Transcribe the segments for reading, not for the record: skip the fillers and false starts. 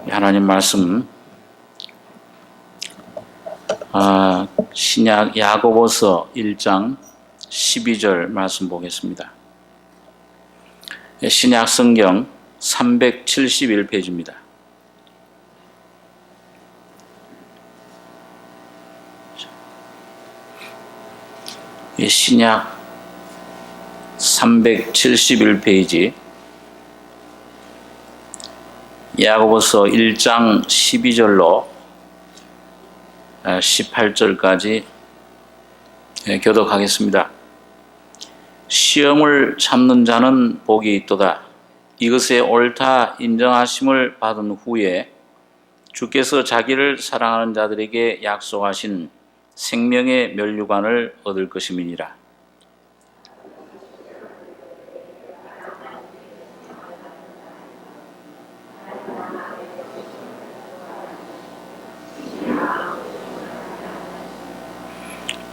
하나님 말씀 신약 야고보서 1장 12절 말씀 보겠습니다. 신약 성경 371페이지입니다. 신약 371페이지 야고보서 1장 12절로 18절까지 교독하겠습니다. 시험을 참는 자는 복이 있도다. 이것에 옳다 인정하심을 받은 후에 주께서 자기를 사랑하는 자들에게 약속하신 생명의 면류관을 얻을 것임이니라.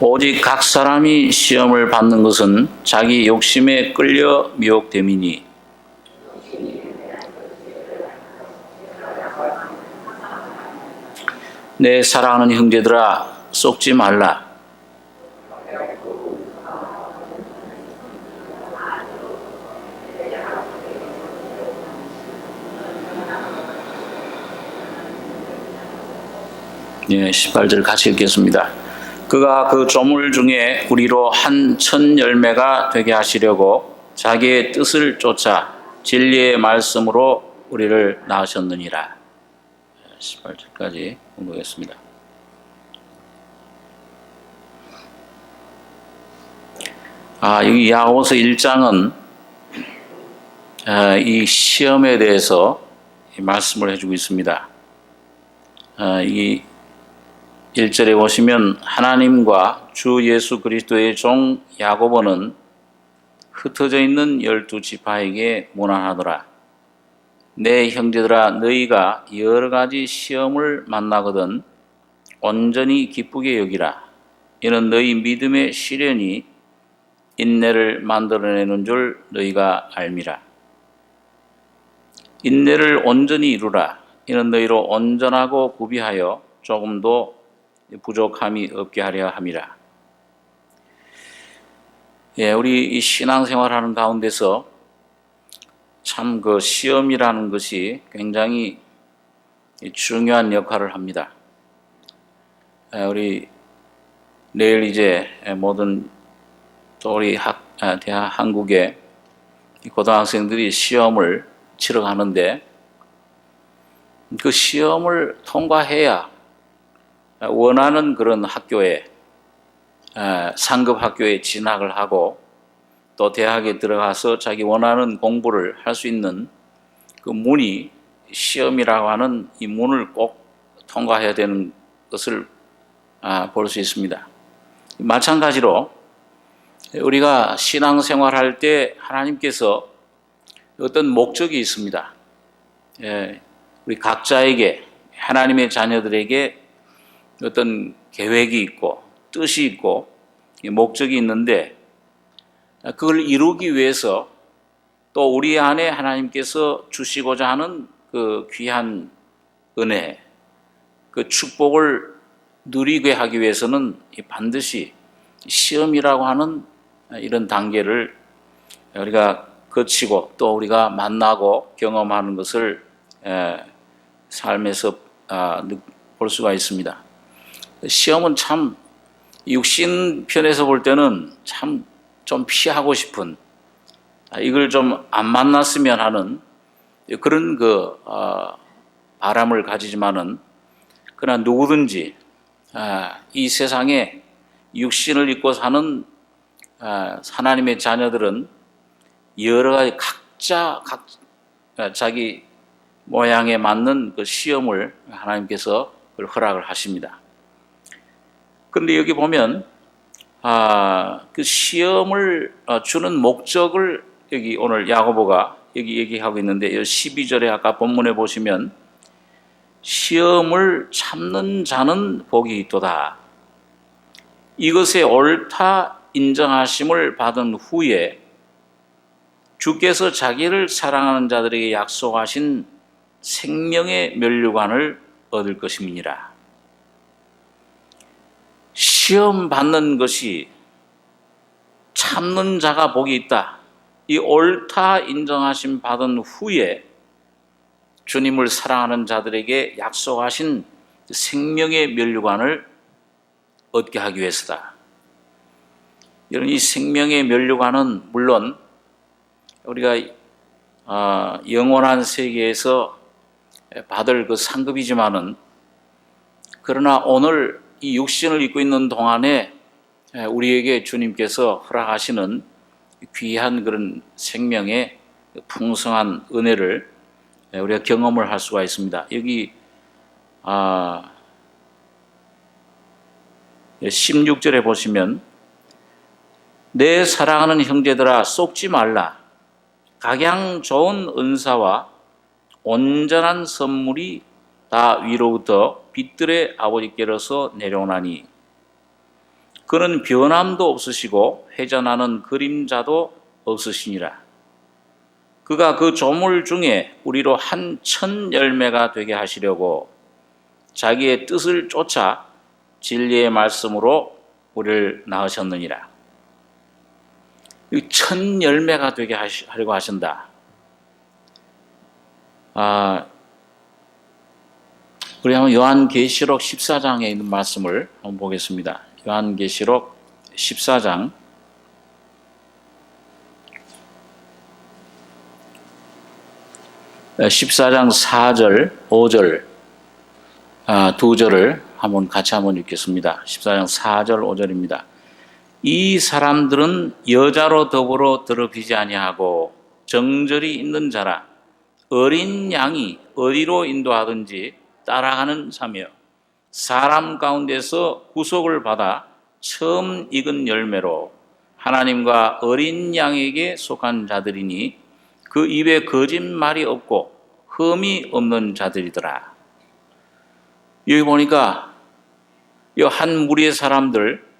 오직 각 사람이 시험을 받는 것은 자기 욕심에 끌려 미혹됨이니 내 사랑하는 형제들아 속지 말라. 네, 18절 같이 읽겠습니다. 그가 그 조물 중에 우리로 한 천 열매가 되게 하시려고 자기의 뜻을 쫓아 진리의 말씀으로 우리를 낳으셨느니라. 18절까지 공부하겠습니다. 여기 야고보서 1장은 이 시험에 대해서 말씀을 해주고 있습니다. 이 1절에 보시면 하나님과 주 예수 그리스도의 종 야고보는 흩어져 있는 12지파에게 문안하더라. 내 형제들아 너희가 여러 가지 시험을 만나거든 온전히 기쁘게 여기라. 이는 너희 믿음의 시련이 인내를 만들어내는 줄 너희가 알미라. 인내를 온전히 이루라. 이는 너희로 온전하고 구비하여 조금도 부족함이 없게 하려 함이라. 우리 이 신앙생활하는 가운데서 참 그 시험이라는 것이 굉장히 중요한 역할을 합니다. 우리 내일 이제 모든 또 우리 대학 한국의 고등학생들이 시험을 치러 가는데 그 시험을 통과해야 원하는 그런 학교에 상급 학교에 진학을 하고 또 대학에 들어가서 자기 원하는 공부를 할 수 있는 그 문이 시험이라고 하는 이 문을 꼭 통과해야 되는 것을 볼 수 있습니다. 마찬가지로 우리가 신앙생활할 때 하나님께서 어떤 목적이 있습니다. 우리 각자에게 하나님의 자녀들에게 어떤 계획이 있고 뜻이 있고 목적이 있는데 그걸 이루기 위해서 또 우리 안에 하나님께서 주시고자 하는 그 귀한 은혜, 그 축복을 누리게 하기 위해서는 반드시 시험이라고 하는 이런 단계를 우리가 거치고 또 우리가 만나고 경험하는 것을 삶에서 볼 수가 있습니다. 시험은 참 육신 편에서 볼 때는 참 좀 피하고 싶은 이걸 좀 안 만났으면 하는 그런 그 바람을 가지지만은 그러나 누구든지 이 세상에 육신을 입고 사는 하나님의 자녀들은 여러 가지 각자 자기 모양에 맞는 그 시험을 하나님께서 그걸 허락을 하십니다. 그런데 여기 보면 그 시험을 주는 목적을 여기 오늘 야고보가 여기 얘기하고 있는데 12절에 아까 본문에 보시면 시험을 참는 자는 복이 있도다. 이것에 옳다 인정하심을 받은 후에 주께서 자기를 사랑하는 자들에게 약속하신 생명의 면류관을 얻을 것임이니라. 시험 받는 것이 참는 자가 복이 있다. 이 옳다 인정하심 받은 후에 주님을 사랑하는 자들에게 약속하신 생명의 면류관을 얻게 하기 위해서다. 이런 이 생명의 면류관은 물론 우리가 영원한 세계에서 받을 그 상급이지만은, 그러나 오늘 이 육신을 입고 있는 동안에 우리에게 주님께서 허락하시는 귀한 그런 생명의 풍성한 은혜를 우리가 경험을 할 수가 있습니다. 여기 16절에 보시면, 내 사랑하는 형제들아 속지 말라. 각양 좋은 은사와 온전한 선물이 다 위로부터 빛들의 아버지께로서 내려오나니 그는 변함도 없으시고 회전하는 그림자도 없으시니라. 그가 그 조물 중에 우리로 한 천 열매가 되게 하시려고 자기의 뜻을 쫓아 진리의 말씀으로 우리를 낳으셨느니라. 천 열매가 되게 하려고 하신다. 우리 한번 요한계시록 14장에 있는 말씀을 한번 보겠습니다. 요한계시록 14장 4절, 5절, 두 절을 같이 한번 읽겠습니다. 14장 4절, 5절입니다. 이 사람들은 여자로 더불어 더럽히지 아니하고 정절이 있는 자라. 어린 양이 어디로 인도하든지 따라가는 자며 사람 가운데서 구속을 받아 처음 익은 열매로 하나님과 어린 양에게 속한 자들이니 그 입에 거짓말이 없고 흠이 없는 자들이더라. 여기 보니까 이 한 무리의 사람들,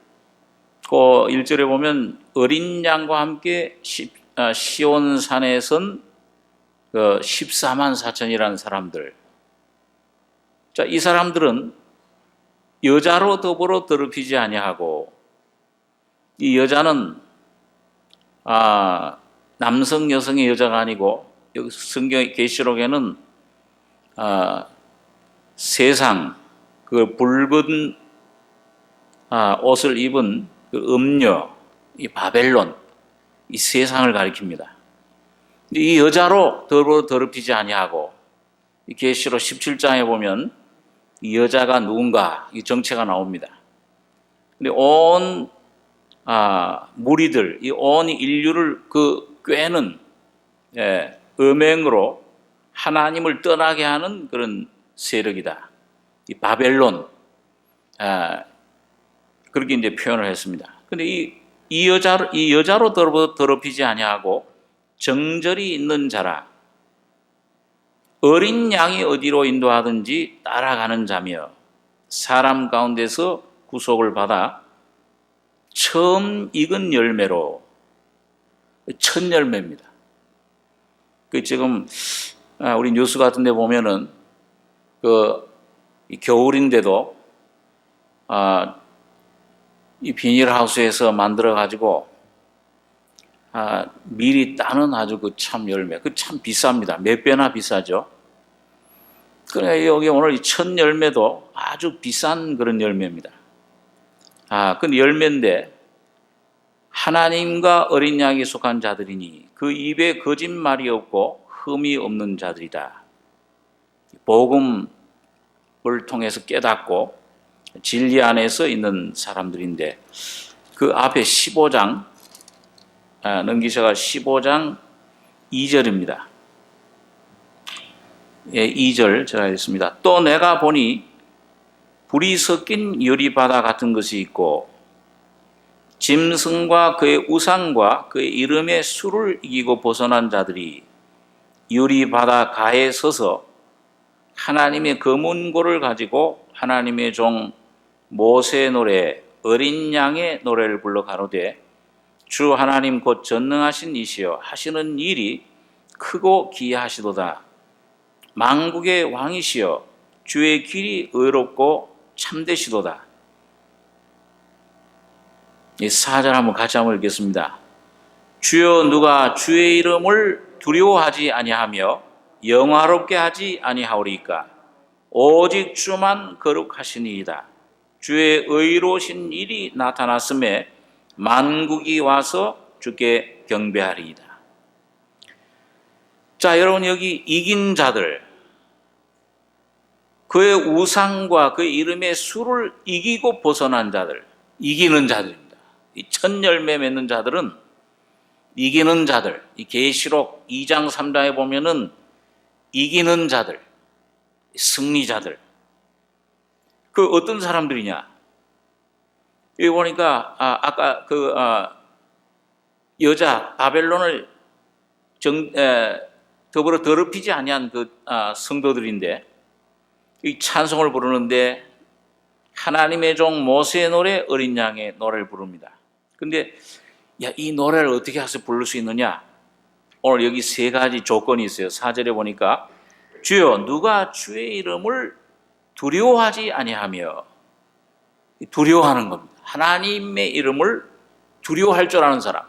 그 1절에 보면 어린 양과 함께 시온산에 선 14만 4천이라는 사람들. 자, 이 사람들은 여자로 더불어 더럽히지 아니하고, 이 여자는 남성 여성의 여자가 아니고, 여기 성경 계시록에는 세상 그 붉은 옷을 입은 그 음녀, 이 바벨론, 이 세상을 가리킵니다. 이 여자로 더불어 더럽히지 아니하고, 이 계시록 17장에 보면 이 여자가 누군가 이 정체가 나옵니다. 근데 온 무리들, 이 온 인류를 꿰는 음행으로 하나님을 떠나게 하는 그런 세력이다. 이 바벨론, 그렇게 이제 표현을 했습니다. 근데 이 여자로 더럽히지 아니하고 정절이 있는 자라. 어린 양이 어디로 인도하든지 따라가는 자며 사람 가운데서 구속을 받아 처음 익은 열매로, 첫 열매입니다. 지금 우리 뉴스 같은 데 보면은 이 겨울인데도 이 비닐하우스에서 만들어 가지고 미리 따는 아주 참 열매, 참 비쌉니다. 몇 배나 비싸죠. 그러니까 여기 오늘 이 첫 열매도 아주 비싼 그런 열매입니다. 그 열매인데 하나님과 어린 양에 속한 자들이니 그 입에 거짓말이 없고 흠이 없는 자들이다. 복음을 통해서 깨닫고 진리 안에서 있는 사람들인데, 그 앞에 15장 넘기셔가 15장 2절입니다. 2절 제가 읽습니다. 또 내가 보니 불이 섞인 유리바다 같은 것이 있고 짐승과 그의 우상과 그의 이름의 수를 이기고 벗어난 자들이 유리바다 가에 서서 하나님의 검은고를 가지고 하나님의 종 모세의 노래 어린 양의 노래를 불러 가로되 주 하나님 곧 전능하신 이시여 하시는 일이 크고 기이하시도다. 만국의 왕이시여 주의 길이 의롭고 참되시도다. 이 4절 한번 같이 한번 읽겠습니다. 주여 누가 주의 이름을 두려워하지 아니하며 영화롭게 하지 아니하오리까? 오직 주만 거룩하시니이다. 주의 의로우신 일이 나타났음에 만국이 와서 주께 경배하리이다. 자, 여러분, 여기 이긴 자들, 그의 우상과 그의 이름의 수를 이기고 벗어난 자들, 이기는 자들입니다. 이 첫 열매 맺는 자들은 이기는 자들, 이 계시록 2장 3장에 보면은 이기는 자들, 승리자들. 그 어떤 사람들이냐? 여기 보니까 아까 그 여자 바벨론을 더불어 더럽히지 아니한 그 성도들인데 이 찬송을 부르는데 하나님의 종 모세의 노래, 어린 양의 노래를 부릅니다. 근데 이 노래를 어떻게 해서 부를 수 있느냐? 오늘 여기 3가지 조건이 있어요. 4절에 보니까 주여 누가 주의 이름을 두려워하지 아니하며, 두려워하는 겁니다. 하나님의 이름을 두려워할 줄 아는 사람.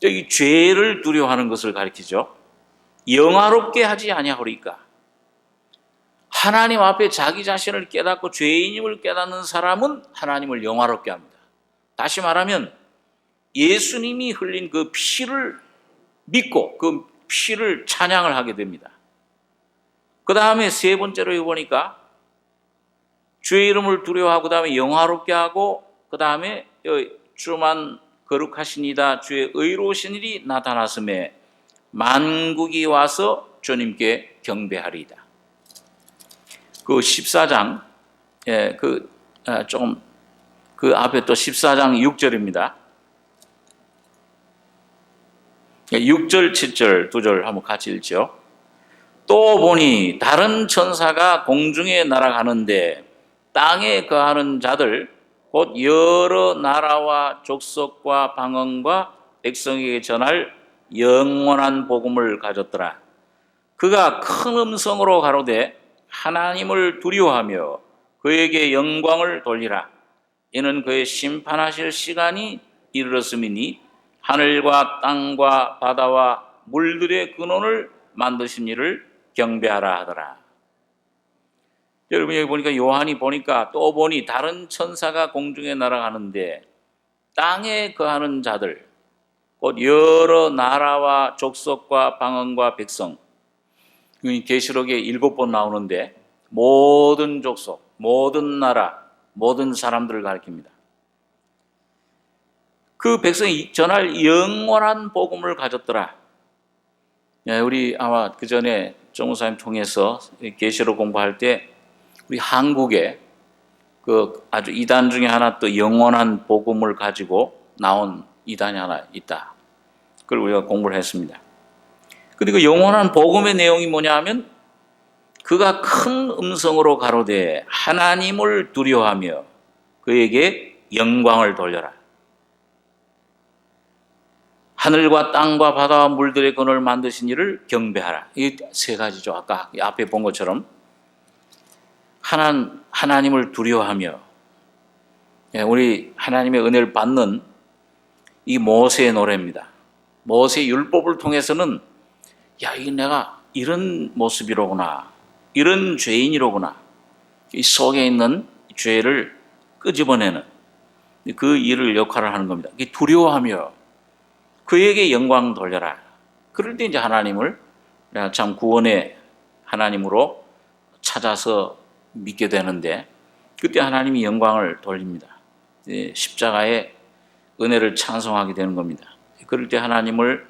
여기 죄를 두려워하는 것을 가리키죠. 영화롭게 하지 아니하오리까? 하나님 앞에 자기 자신을 깨닫고 죄인임을 깨닫는 사람은 하나님을 영화롭게 합니다. 다시 말하면 예수님이 흘린 그 피를 믿고 그 피를 찬양을 하게 됩니다. 그 다음에 3번째로 보니까 주의 이름을 두려워하고 그 다음에 영화롭게 하고 그 다음에 주만 거룩하시니다 주의 의로우신 일이 나타났음에 만국이 와서 주님께 경배하리이다. 그 14장 그 앞에 또 14장 6절입니다. 6절, 7절, 2절 한번 같이 읽죠. 또 보니 다른 천사가 공중에 날아가는데 땅에 거하는 자들 곧 여러 나라와 족속과 방언과 백성에게 전할 영원한 복음을 가졌더라. 그가 큰 음성으로 가로되 하나님을 두려워하며 그에게 영광을 돌리라. 이는 그의 심판하실 시간이 이르렀음이니 하늘과 땅과 바다와 물들의 근원을 만드신 이를 경배하라 하더라. 여러분 여기 보니까 요한이 보니까 또 보니 다른 천사가 공중에 날아가는데 땅에 거하는 자들 곧 여러 나라와 족속과 방언과 백성, 계시록에 7번 나오는데 모든 족속, 모든 나라, 모든 사람들을 가리킵니다. 그 백성이 전할 영원한 복음을 가졌더라. 우리 아마 그 전에 정무사님 통해서 계시록 공부할 때 우리 한국에 그 아주 이단 중에 하나 또 영원한 복음을 가지고 나온 이단이 하나 있다. 그걸 우리가 공부를 했습니다. 근데 그 영원한 복음의 내용이 뭐냐 하면 그가 큰 음성으로 가로되 하나님을 두려워하며 그에게 영광을 돌려라. 하늘과 땅과 바다와 물들의 근원을 만드신 이를 경배하라. 이 3가지죠. 아까 앞에 본 것처럼 하나님을 두려워하며 우리 하나님의 은혜를 받는 이 모세의 노래입니다. 모세의 율법을 통해서는 이게 내가 이런 모습이로구나, 이런 죄인이로구나, 이 속에 있는 죄를 끄집어내는 그 일을 역할을 하는 겁니다. 두려워하며 그에게 영광 돌려라. 그럴 때 이제 하나님을 내가 참 구원의 하나님으로 찾아서 믿게 되는데 그때 하나님이 영광을 돌립니다. 십자가의 은혜를 찬송하게 되는 겁니다. 그럴 때 하나님을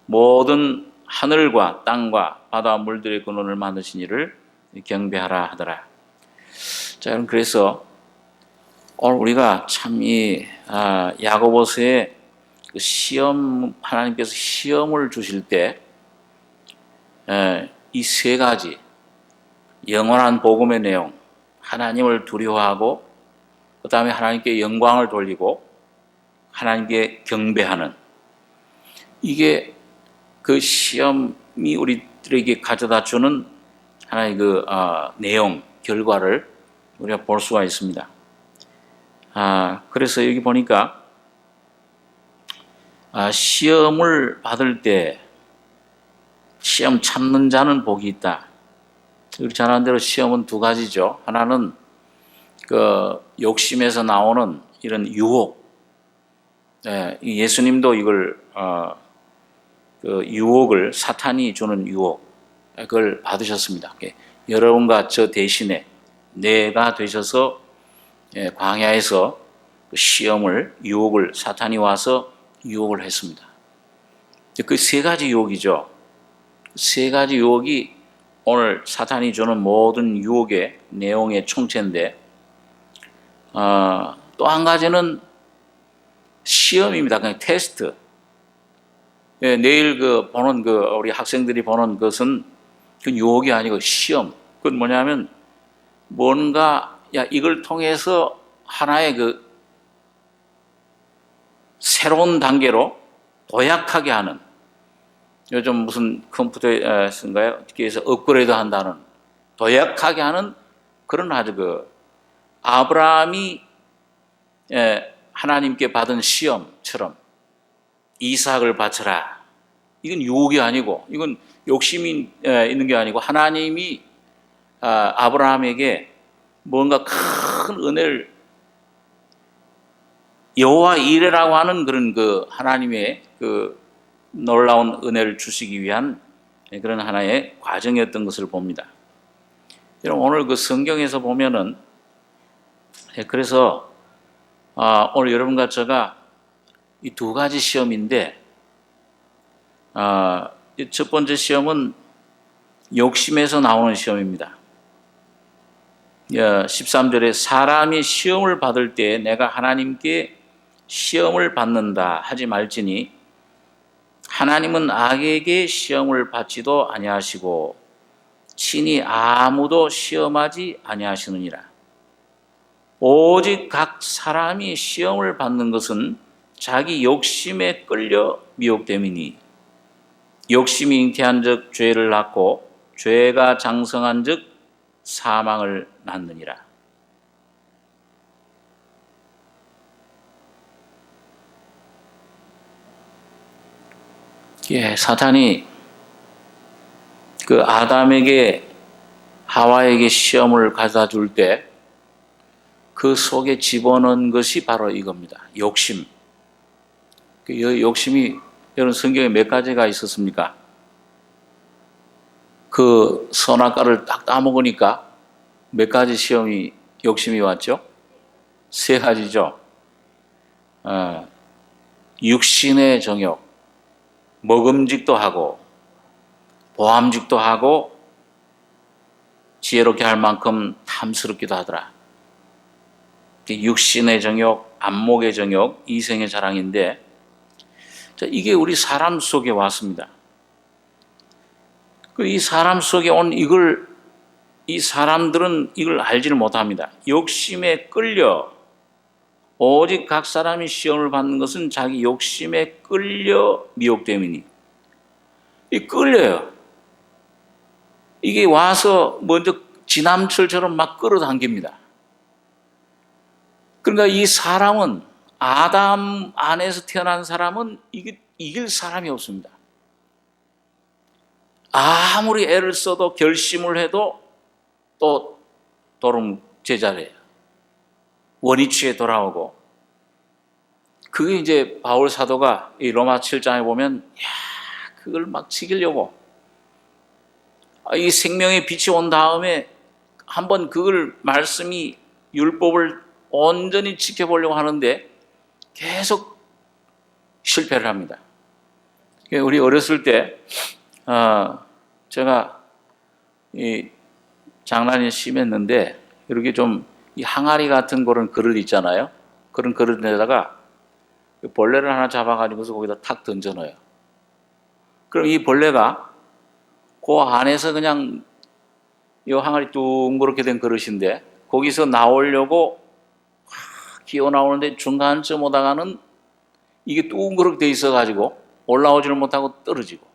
모든 하늘과 땅과 바다와 물들의 근원을 만드신 이를 경배하라 하더라. 자, 여러분 그래서 오늘 우리가 참 이 야고보서의 그 시험, 하나님께서 시험을 주실 때 이 3가지 영원한 복음의 내용, 하나님을 두려워하고 그 다음에 하나님께 영광을 돌리고 하나님께 경배하는, 이게 그 시험이 우리 우리들에게 가져다 주는 하나의 그 내용, 결과를 우리가 볼 수가 있습니다. 그래서 여기 보니까 시험을 받을 때 시험 참는 자는 복이 있다. 우리 잘 아는 대로 시험은 두 가지죠. 하나는 그 욕심에서 나오는 이런 유혹. 예수님도 이걸 그 유혹을, 사탄이 주는 유혹, 그걸 받으셨습니다. 여러분과 저 대신에 내가 되셔서 광야에서 그 시험을, 유혹을, 사탄이 와서 유혹을 했습니다. 그 세 가지 유혹이죠. 세 가지 유혹이 오늘 사탄이 주는 모든 유혹의 내용의 총체인데, 또 한 가지는 시험입니다. 그냥 테스트. 내일 보는 우리 학생들이 보는 것은 그 유혹이 아니고 시험. 그건 뭐냐면 뭔가 이걸 통해서 하나의 그 새로운 단계로 도약하게 하는, 요즘 무슨 컴퓨터에서인가요? 어떻게 해서 업그레이드 한다는, 도약하게 하는 그런 아주 아브라함이 하나님께 받은 시험처럼 이삭을 바쳐라. 이건 유혹이 아니고, 이건 욕심이 있는 게 아니고, 하나님이 아브라함에게 뭔가 큰 은혜를, 여호와 이레라고 하는 그런 하나님의 놀라운 은혜를 주시기 위한 그런 하나의 과정이었던 것을 봅니다. 여러분, 오늘 성경에서 보면은, 그래서 오늘 여러분과 제가 이 두 가지 시험인데, 첫 번째 시험은 욕심에서 나오는 시험입니다. 13절에 사람이 시험을 받을 때 내가 하나님께 시험을 받는다 하지 말지니 하나님은 악에게 시험을 받지도 아니하시고 친히 아무도 시험하지 아니하시느니라. 오직 각 사람이 시험을 받는 것은 자기 욕심에 끌려 미혹됨이니 욕심이 잉태한 즉 죄를 낳고 죄가 장성한 즉 사망을 낳느니라. 사탄이 아담에게 하와에게 시험을 가져다 줄 때 그 속에 집어넣은 것이 바로 이겁니다. 욕심. 욕심이 여러분 성경에 몇 가지가 있었습니까? 선악과를 딱 따먹으니까 몇 가지 욕심이 왔죠? 세 가지죠. 육신의 정욕, 먹음직도 하고 보암직도 하고 지혜롭게 할 만큼 탐스럽기도 하더라. 육신의 정욕, 안목의 정욕, 이생의 자랑인데, 이게 우리 사람 속에 왔습니다. 이 사람 속에 온 이 사람들은 이걸 알지를 못합니다. 욕심에 끌려, 오직 각 사람이 시험을 받는 것은 자기 욕심에 끌려 미혹됨이니. 끌려요. 이게 와서 먼저 지남철처럼 막 끌어당깁니다. 그러니까 이 사람은, 아담 안에서 태어난 사람은 이길 사람이 없습니다. 아무리 애를 써도 결심을 해도 또 도름 제자리예요. 원위치에 돌아오고. 그게 이제 바울 사도가 이 로마 7장에 보면 그걸 막 지키려고 이 생명의 빛이 온 다음에 한번 그걸 말씀이 율법을 온전히 지켜보려고 하는데 계속 실패를 합니다. 우리 어렸을 때 제가 이 장난이 심했는데 이렇게 좀 이 항아리 같은 그런 그릇 있잖아요. 그런 그릇에다가 벌레를 하나 잡아가지고서 거기다 탁 던져넣어요. 그럼 이 벌레가 그 안에서 그냥 이 항아리 둥그렇게 된 그릇인데 거기서 나오려고 기어 나오는데 중간쯤 오다가는 이게 둥그렇게 돼 있어가지고 올라오지를 못하고 떨어지고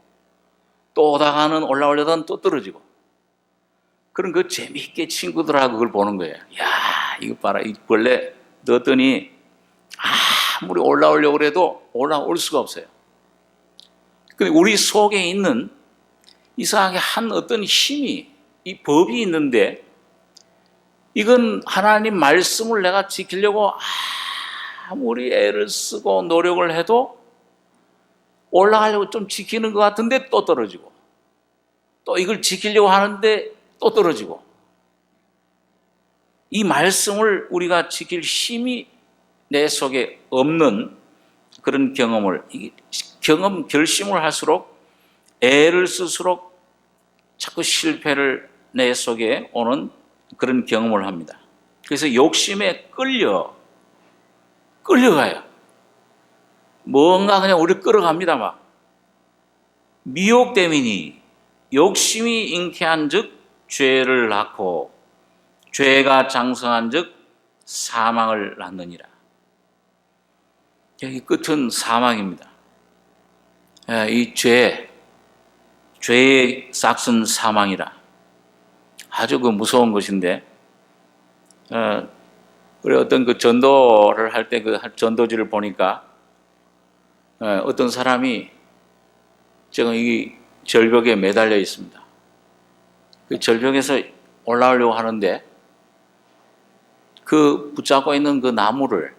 또 오다가는 올라오려다는 또 떨어지고. 그런 그 재미있게 친구들하고 그걸 보는 거예요. 야, 이거 봐라. 이 벌레 넣었더니 아무리 올라오려고 해도 올라올 수가 없어요. 근데 우리 속에 있는 이상하게 한 어떤 힘이, 이 법이 있는데, 이건 하나님 말씀을 내가 지키려고 아무리 애를 쓰고 노력을 해도 올라가려고 좀 지키는 것 같은데 또 떨어지고, 또 이걸 지키려고 하는데 또 떨어지고, 이 말씀을 우리가 지킬 힘이 내 속에 없는 그런 경험을, 결심을 할수록, 애를 쓸수록 자꾸 실패를 내 속에 오는 그런 경험을 합니다. 그래서 욕심에 끌려가요. 뭔가 그냥 우리 끌어갑니다. 막 미혹 때문이니, 욕심이 잉태한 즉 죄를 낳고, 죄가 장성한 즉 사망을 낳느니라. 여기 끝은 사망입니다. 이 죄의 싹슨 사망이라. 아주 그 무서운 것인데, 우리 어떤 그 전도를 할 때 그 전도지를 보니까, 어떤 사람이 지금 이 절벽에 매달려 있습니다. 그 절벽에서 올라오려고 하는데, 그 붙잡고 있는 그 나무를,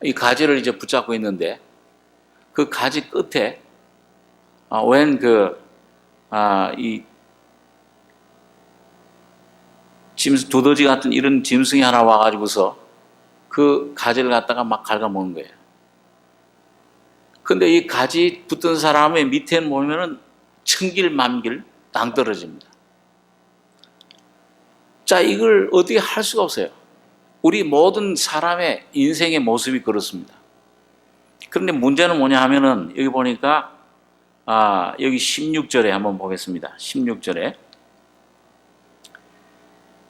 이 가지를 이제 붙잡고 있는데, 그 가지 끝에 이 두더지 같은 이런 짐승이 하나 와가지고서 그 가지를 갖다가 막 갉아먹는 거예요. 근데 이 가지 붙은 사람의 밑에는 보면은 천길만길 낭떠러집니다. 자, 이걸 어떻게 할 수가 없어요. 우리 모든 사람의 인생의 모습이 그렇습니다. 그런데 문제는 뭐냐 하면은, 여기 보니까 여기 16절에 한번 보겠습니다. 16절에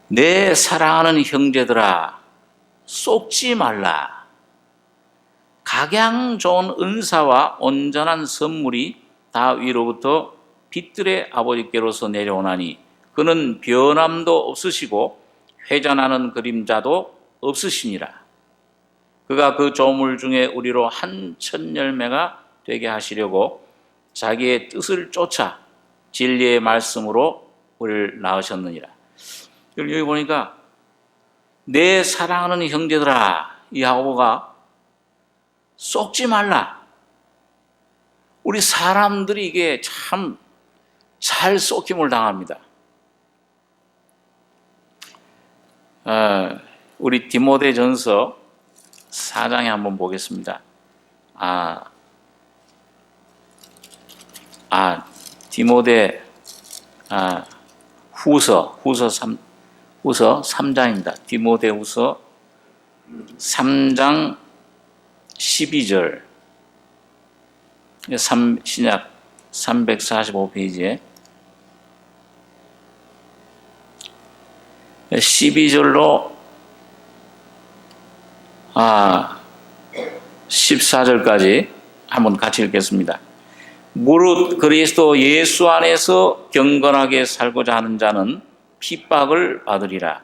내 사랑하는 형제들아 속지 말라. 각양 좋은 은사와 온전한 선물이 다 위로부터 빛들의 아버지께로서 내려오나니 그는 변함도 없으시고 회전하는 그림자도 없으시니라. 그가 그 조물 중에 우리로 한 천 열매가 되게 하시려고 자기의 뜻을 쫓아 진리의 말씀으로 우리를 낳으셨느니라. 여기 보니까 내 사랑하는 형제들아, 이 야고보가 속지 말라. 우리 사람들이 이게 참 잘 속임을 당합니다. 우리 디모데전서 4장에 한번 보겠습니다. 디모데 후서 3장입니다. 디모데 후서 3장 12절, 신약 345페이지에 12절로 14절까지 한번 같이 읽겠습니다. 무릇 그리스도 예수 안에서 경건하게 살고자 하는 자는 핍박을 받으리라.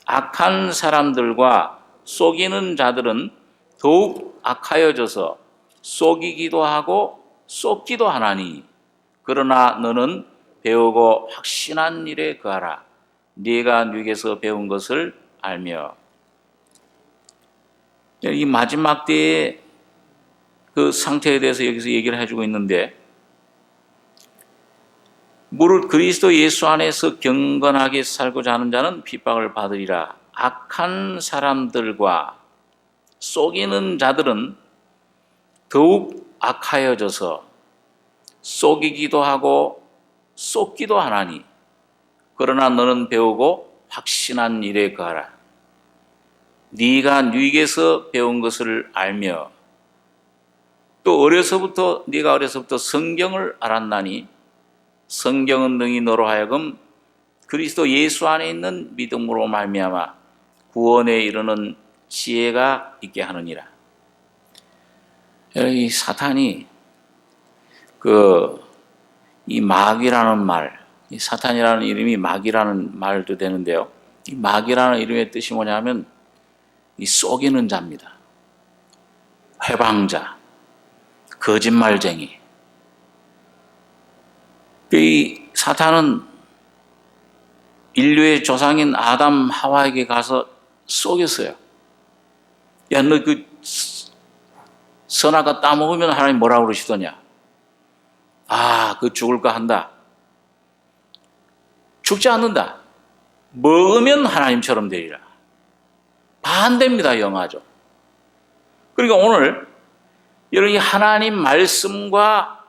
악한 사람들과 속이는 자들은 더욱 악하여져서 속이기도 하고 속기도 하나니, 그러나 너는 배우고 확신한 일에 거하라. 네가 누에게서 배운 것을 알며. 이 마지막 때의 그 상태에 대해서 여기서 얘기를 해주고 있는데, 무릇 그리스도 예수 안에서 경건하게 살고자 하는 자는 핍박을 받으리라. 악한 사람들과 속이는 자들은 더욱 악하여져서 속이기도 하고 속기도 하나니, 그러나 너는 배우고 확신한 일에 거하라. 네가 누에게서 배운 것을 알며, 또 네가 어려서부터 성경을 알았나니 성경은 능히 너로 하여금 그리스도 예수 안에 있는 믿음으로 말미암아 구원에 이르는 지혜가 있게 하느니라. 이 사탄이 이 마귀라는 말, 이 사탄이라는 이름이 마귀라는 말도 되는데요. 이 마귀라는 이름의 뜻이 뭐냐면 이 속이는 자입니다. 회방자, 거짓말쟁이. 이 사탄은 인류의 조상인 아담 하와에게 가서 속였어요. 야, 너 그 선악과 따먹으면 하나님 뭐라고 그러시더냐? 아, 그 죽을까 한다. 죽지 않는다. 먹으면 하나님처럼 되리라. 반대입니다, 영화죠. 그러니까 오늘 여러분 이 하나님 말씀과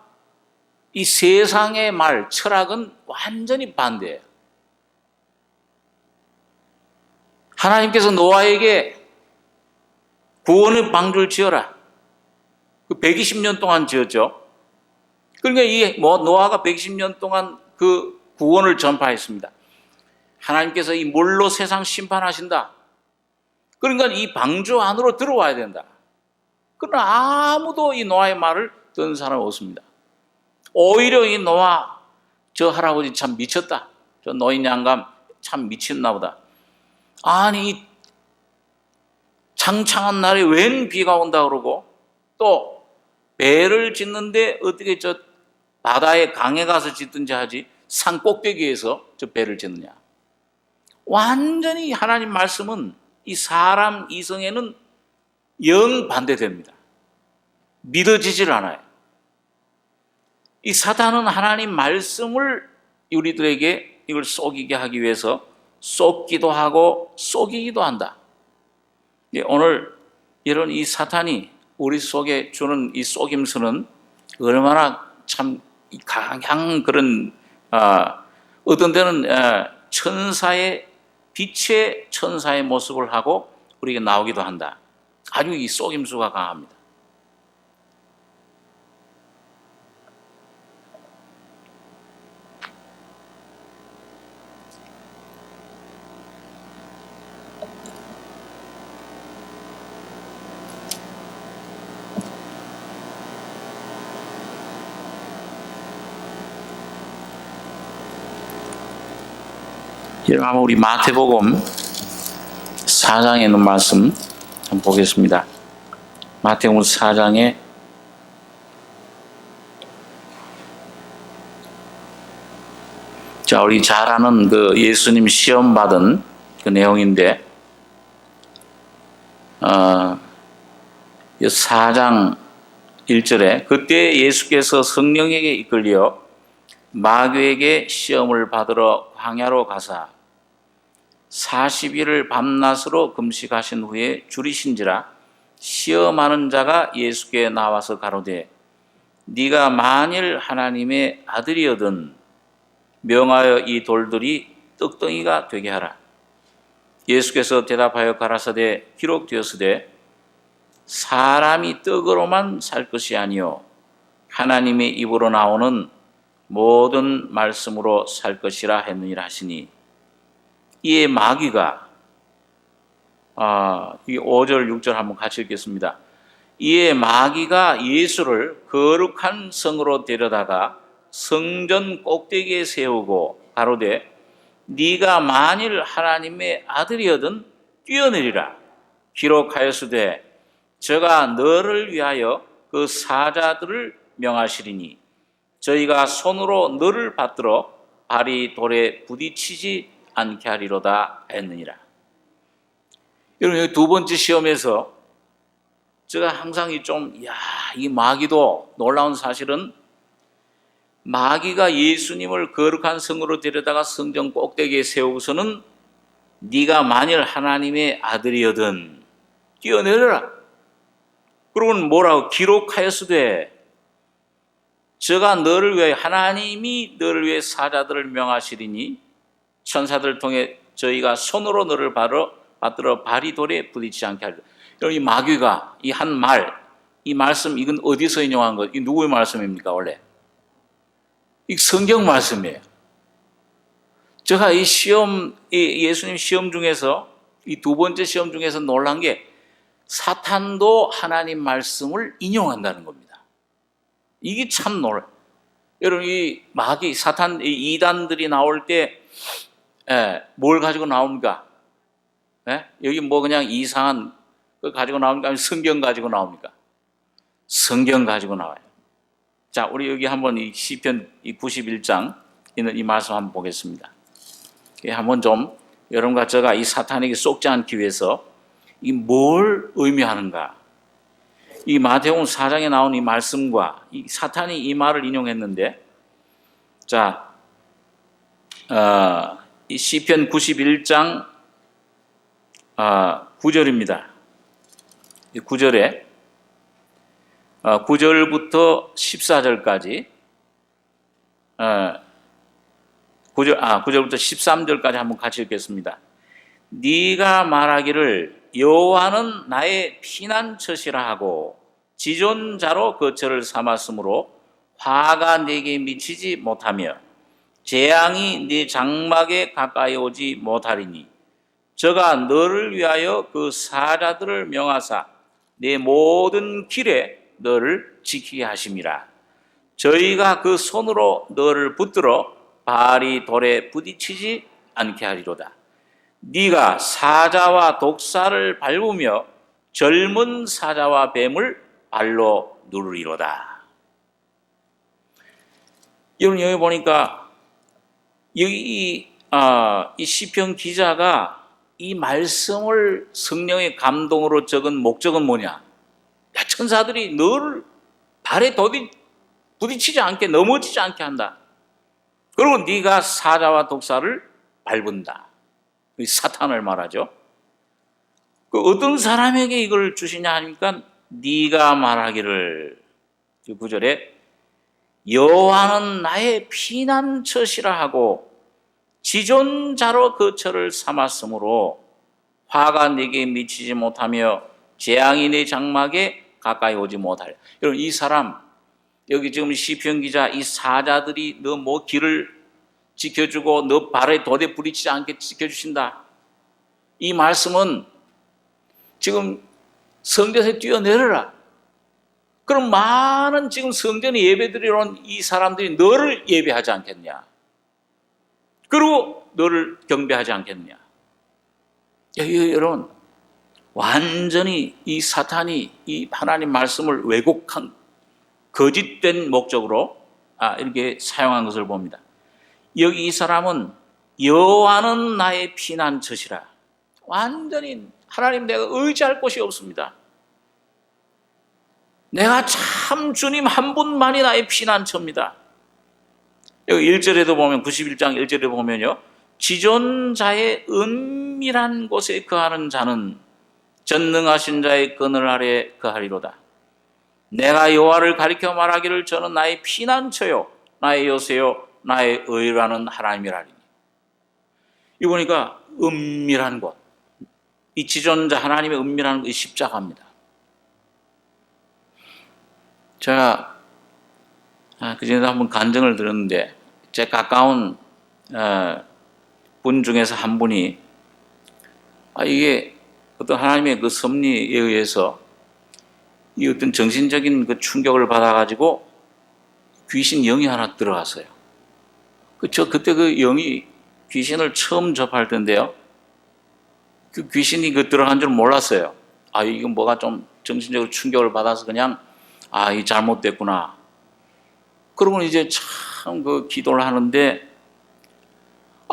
이 세상의 말, 철학은 완전히 반대예요. 하나님께서 노아에게 구원의 방주를 지어라. 그 120년 동안 지었죠. 그러니까 이 노아가 120년 동안 그 구원을 전파했습니다. 하나님께서 이 물로 세상 심판하신다. 그러니까 이 방주 안으로 들어와야 된다. 그러나 아무도 이 노아의 말을 듣는 사람이 없습니다. 오히려 이 노아, 저 할아버지 참 미쳤다. 저 노인 양감 참 미쳤나 보다. 아니, 이 창창한 날에 웬 비가 온다 그러고 또 배를 짓는데 어떻게 저 바다에 강에 가서 짓든지 하지 산 꼭대기에서 저 배를 짓느냐. 완전히 하나님 말씀은 이 사람 이성에는 영 반대됩니다. 믿어지질 않아요. 이 사탄은 하나님 말씀을 우리들에게 이걸 속이게 하기 위해서 속기도 하고 속이기도 한다. 오늘 이런 이 사탄이 우리 속에 주는 이 속임수는 얼마나 참 강한 그런 어떤 때는 천사의 빛의 천사의 모습을 하고 우리에게 나오기도 한다. 아주 이 속임수가 강합니다. 여러분 우리 마태복음 4장에 있는 말씀 한번 보겠습니다. 마태복음 4장에 자 우리 잘 아는 그 예수님 시험 받은 그 내용인데 4장 1절에 그때 예수께서 성령에게 이끌려 마귀에게 시험을 받으러 광야로 가사 40일을 밤낮으로 금식하신 후에 줄이신지라 시험하는 자가 예수께 나와서 가로되 네가 만일 하나님의 아들이거든 명하여 이 돌들이 떡덩이가 되게 하라. 예수께서 대답하여 가라사대 기록되었으되 사람이 떡으로만 살 것이 아니요 하나님의 입으로 나오는 모든 말씀으로 살 것이라 했느니라 하시니 이에 마귀가 이 5절 6절 한번 같이 읽겠습니다. 이에 마귀가 예수를 거룩한 성으로 데려다가 성전 꼭대기에 세우고 가로되 네가 만일 하나님의 아들이거든 뛰어내리라. 기록하였으되 저가 너를 위하여 그 사자들을 명하시리니 저희가 손으로 너를 받들어 발이 돌에 부딪히지 않게 하리로다 했느니라. 여러분 두 번째 시험에서 제가 항상 이 마귀도 놀라운 사실은 마귀가 예수님을 거룩한 성으로 데려다가 성전 꼭대기에 세우고서는 네가 만일 하나님의 아들이거든 뛰어내려라. 그러면 뭐라고 기록하였으되 저가 너를 위해 하나님이 너를 위해 사자들을 명하시리니 천사들을 통해 저희가 손으로 너를 받들어 발이 돌에 부딪히지 않게 하리라. 여러분 이 마귀가 이 한 말, 이 말씀 이건 어디서 인용한 것? 이 누구의 말씀입니까 원래? 이 성경 말씀이에요. 제가 이 예수님 시험 중에서 이 두 번째 시험 중에서 놀란 게 사탄도 하나님 말씀을 인용한다는 겁니다. 이게 참 놀라요. 여러분, 이 마귀, 사탄, 이 이단들이 나올 때, 뭘 가지고 나옵니까? 여기 뭐 그냥 이상한 거 가지고 나옵니까? 아니면 성경 가지고 나옵니까? 성경 가지고 나와요. 자, 우리 여기 한번 이 시편 91장 있는 이 말씀 한번 보겠습니다. 한번 좀 여러분과 제가 이 사탄에게 쏙지 않기 위해서 이 뭘 의미하는가? 이 마태복음 4장에 나온 이 말씀과 이 사탄이 이 말을 인용했는데, 자, 이 시편 91장 9절입니다. 이 9절에 9절부터 14절까지 9절부터 13절까지 한번 같이 읽겠습니다. 네가 말하기를 여호와는 나의 피난처시라 하고 지존자로 거처를 삼았으므로 화가 네게 미치지 못하며 재앙이 네 장막에 가까이 오지 못하리니 저가 너를 위하여 그 사자들을 명하사 내 모든 길에 너를 지키게 하심이라. 저희가 그 손으로 너를 붙들어 발이 돌에 부딪히지 않게 하리로다. 네가 사자와 독사를 밟으며 젊은 사자와 뱀을 발로 누르리로다. 여러분, 여기 보니까 여기 이 시편 기자가 이 말씀을 성령의 감동으로 적은 목적은 뭐냐? 천사들이 너를 발에 부딪히지 않게, 넘어지지 않게 한다. 그리고 네가 사자와 독사를 밟은다. 사탄을 말하죠. 그 어떤 사람에게 이걸 주시냐 하니까 네가 말하기를, 9절에 여호와는 나의 피난처시라 하고 지존자로 거처를 삼았으므로 화가 네게 미치지 못하며 재앙이 네 장막에 가까이 오지 못하리. 여러분, 이 사람, 여기 지금 시편 기자, 이 사자들이 너 뭐 길을 지켜주고 너 발에 돌에 부딪히지 않게 지켜주신다. 이 말씀은 지금 성전에 뛰어내려라. 그럼 많은 지금 성전에 예배드리러 온 이 사람들이 너를 예배하지 않겠냐? 그리고 너를 경배하지 않겠냐? 여러분, 완전히 이 사탄이 이 하나님 말씀을 왜곡한 거짓된 목적으로 이렇게 사용한 것을 봅니다. 여기 이 사람은 여호와는 나의 피난처시라. 완전히 하나님, 내가 의지할 곳이 없습니다. 내가 참 주님 한 분만이 나의 피난처입니다. 여기 1절에도 보면, 91장 1절에 보면요, 지존자의 은밀한 곳에 거하는 자는 전능하신 자의 그늘 아래 거하리로다. 내가 여호와를 가리켜 말하기를 저는 나의 피난처요 나의 요새요 나의 의라는 하나님이라니. 이 보니까 은밀한 곳, 이 지존자 하나님의 은밀한 곳이 십자가입니다. 제가 그전에 한번 간증을 들었는데, 제 가까운 분 중에서 한 분이 이게 어떤 하나님의 그 섭리에 의해서 이 어떤 정신적인 그 충격을 받아가지고 귀신 영이 하나 들어갔어요. 그때 그 영이 귀신을 처음 접할 텐데요, 그 귀신이 그 들어간 줄 몰랐어요. 이건 뭐가 좀 정신적으로 충격을 받아서 그냥 이 잘못됐구나. 그러고 이제 참 그 기도를 하는데,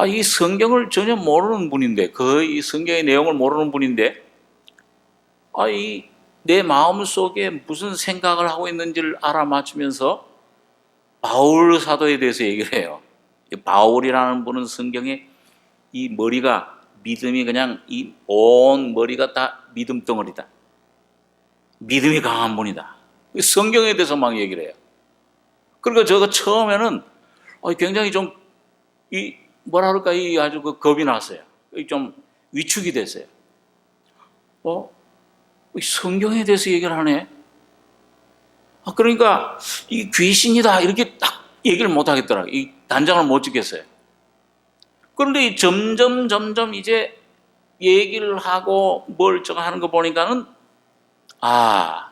이 성경을 전혀 모르는 분인데, 거의 성경의 내용을 모르는 분인데, 내 마음 속에 무슨 생각을 하고 있는지를 알아맞추면서 바울 사도에 대해서 얘기를 해요. 바울이라는 분은 성경에 이 머리가, 믿음이 그냥 이 온 머리가 다 믿음 덩어리다. 믿음이 강한 분이다. 성경에 대해서 막 얘기를 해요. 그러니까 제가 처음에는 굉장히 좀 뭐라 그럴까, 아주 그 겁이 났어요. 좀 위축이 됐어요. 성경에 대해서 얘기를 하네. 그러니까 이 귀신이다 이렇게 딱 얘기를 못 하겠더라고요. 이 단정을 못 짓겠어요. 그런데 점점 이제 얘기를 하고 뭘 저거 하는 거 보니까는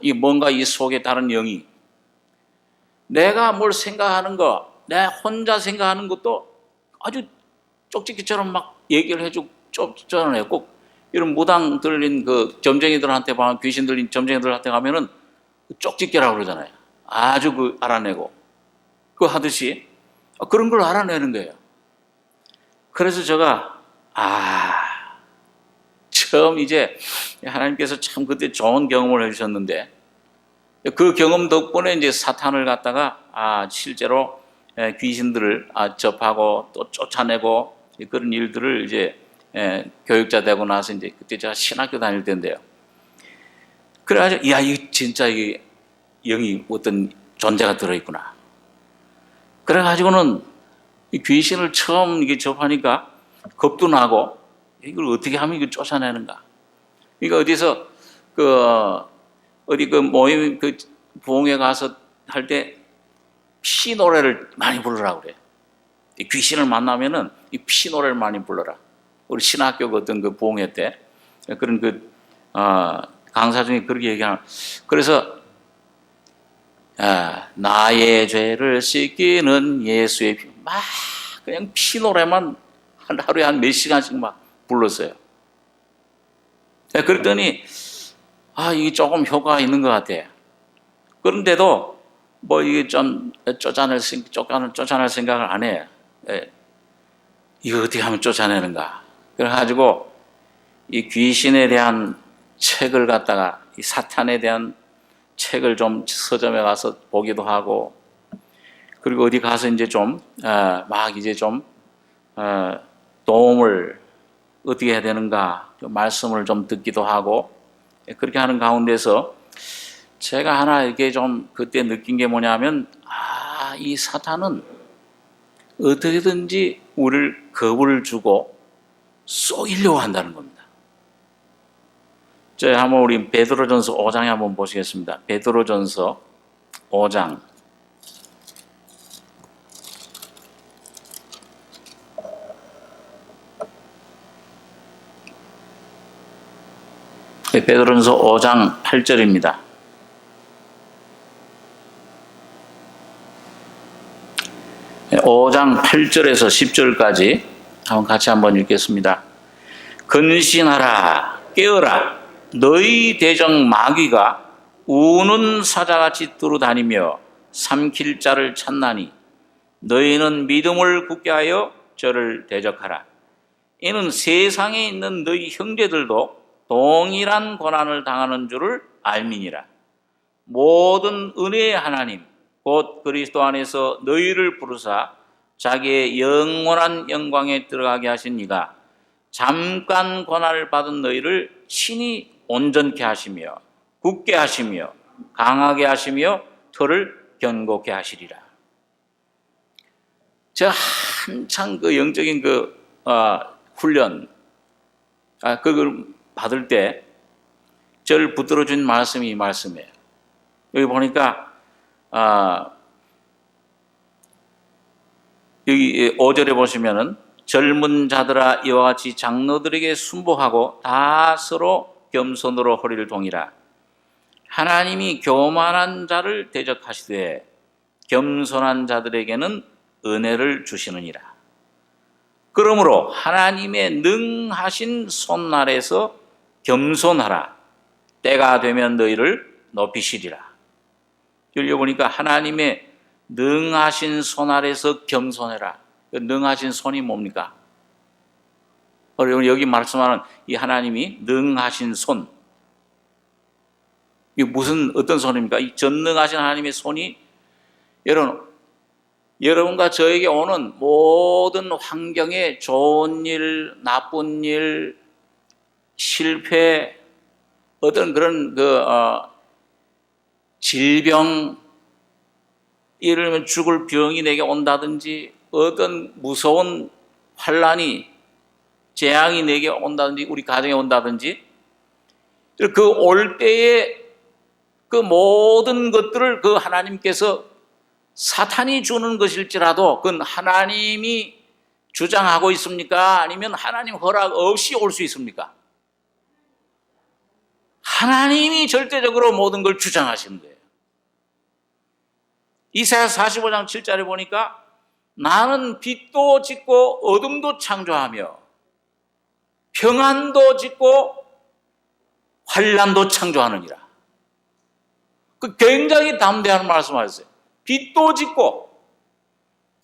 이 뭔가 이 속에 다른 영이, 내가 뭘 생각하는 거, 내 혼자 생각하는 것도 아주 쪽지기처럼 막 얘기를 해주고 쫓아내고, 꼭 이런 무당 들린 그 점쟁이들한테 보면, 귀신 들린 점쟁이들한테 가면은 쪽집게라고 그러잖아요. 아주 그 알아내고 그거 하듯이 그런 걸 알아내는 거예요. 그래서 제가 처음 이제 하나님께서 참 그때 좋은 경험을 해주셨는데, 그 경험 덕분에 이제 사탄을 갖다가 실제로 귀신들을 접하고 또 쫓아내고 그런 일들을 이제 교육자 되고 나서 이제 그때 제가 신학교 다닐 때인데요. 그래가지고 이 진짜 이 영이 어떤 존재가 들어있구나. 그래가지고는 이 귀신을 처음 이게 접하니까 겁도 나고, 이걸 어떻게 하면 이걸 쫓아내는가. 그러니까 어디서 어디 그 모임 그 부흥회 가서 할 때 피 노래를 많이 부르라고 그래요. 이 귀신을 만나면은 이 피 노래를 많이 불러라. 우리 신학교 어떤 그 부흥회 때 그런 강사 중에 그렇게 얘기하는. 그래서 나의 죄를 씻기는 예수의 피, 막 그냥 피 노래만 하루에 한 몇 시간씩 막 불렀어요. 그랬더니 이게 조금 효과가 있는 것 같아. 그런데도 뭐 이게 좀 쫓아낼 생각을 안 해. 이거 어떻게 하면 쫓아내는가. 그래가지고 이 귀신에 대한 책을 갖다가, 이 사탄에 대한 책을 좀 서점에 가서 보기도 하고, 그리고 어디 가서 이제 좀 도움을 어떻게 해야 되는가, 말씀을 좀 듣기도 하고, 그렇게 하는 가운데서 제가 하나 이렇게 좀 그때 느낀 게 뭐냐면, 이 사탄은 어떻게든지 우리를 겁을 주고 쏘이려고 한다는 겁니다. 한번 우리 베드로전서 5장에 한번 보시겠습니다. 베드로전서 5장. 베드로전서 5장 8절입니다. 네, 5장 8절에서 10절까지 같이 한번 읽겠습니다. 근신하라, 깨어라. 너희 대적 마귀가 우는 사자같이 두루다니며 삼킬 자를 찾나니 너희는 믿음을 굳게 하여 저를 대적하라. 이는 세상에 있는 너희 형제들도 동일한 고난을 당하는 줄을 알미니라. 모든 은혜의 하나님 곧 그리스도 안에서 너희를 부르사 자기의 영원한 영광에 들어가게 하신 이가 잠깐 고난을 받은 너희를 친히 온전케 하시며 굳게 하시며 강하게 하시며 터를 견고케 하시리라. 제가 한창 그 영적인 훈련 그걸 받을 때 저를 붙들어 준 말씀이 이 말씀이에요. 여기 보니까 여기 5절에 보시면은 젊은 자들아 이와 같이 장로들에게 순복하고 다 서로 겸손으로 허리를 동이라. 하나님이 교만한 자를 대적하시되 겸손한 자들에게는 은혜를 주시느니라. 그러므로 하나님의 능하신 손 아래서 겸손하라. 때가 되면 너희를 높이시리라. 여기 보니까 하나님의 능하신 손 아래서 겸손해라. 능하신 손이 뭡니까? 여기 말씀하는 이 하나님이 능하신 손, 이게 어떤 손입니까? 이 전능하신 하나님의 손이 여러분과 저에게 오는 모든 환경에 좋은 일, 나쁜 일, 실패, 어떤 그런 질병, 예를 들면 죽을 병이 내게 온다든지, 어떤 무서운 환란이, 재앙이 내게 온다든지, 우리 가정에 온다든지, 그 올 때에 그 모든 것들을 그 하나님께서 사탄이 주는 것일지라도 그건 하나님이 주장하고 있습니까? 아니면 하나님 허락 없이 올 수 있습니까? 하나님이 절대적으로 모든 걸 주장하시는 거예요. 이사야 45장 7절에 보니까 나는 빛도 짓고 어둠도 창조하며 평안도 짓고 환난도 창조하느니라. 그 굉장히 담대한 말씀하셨어요. 빛도 짓고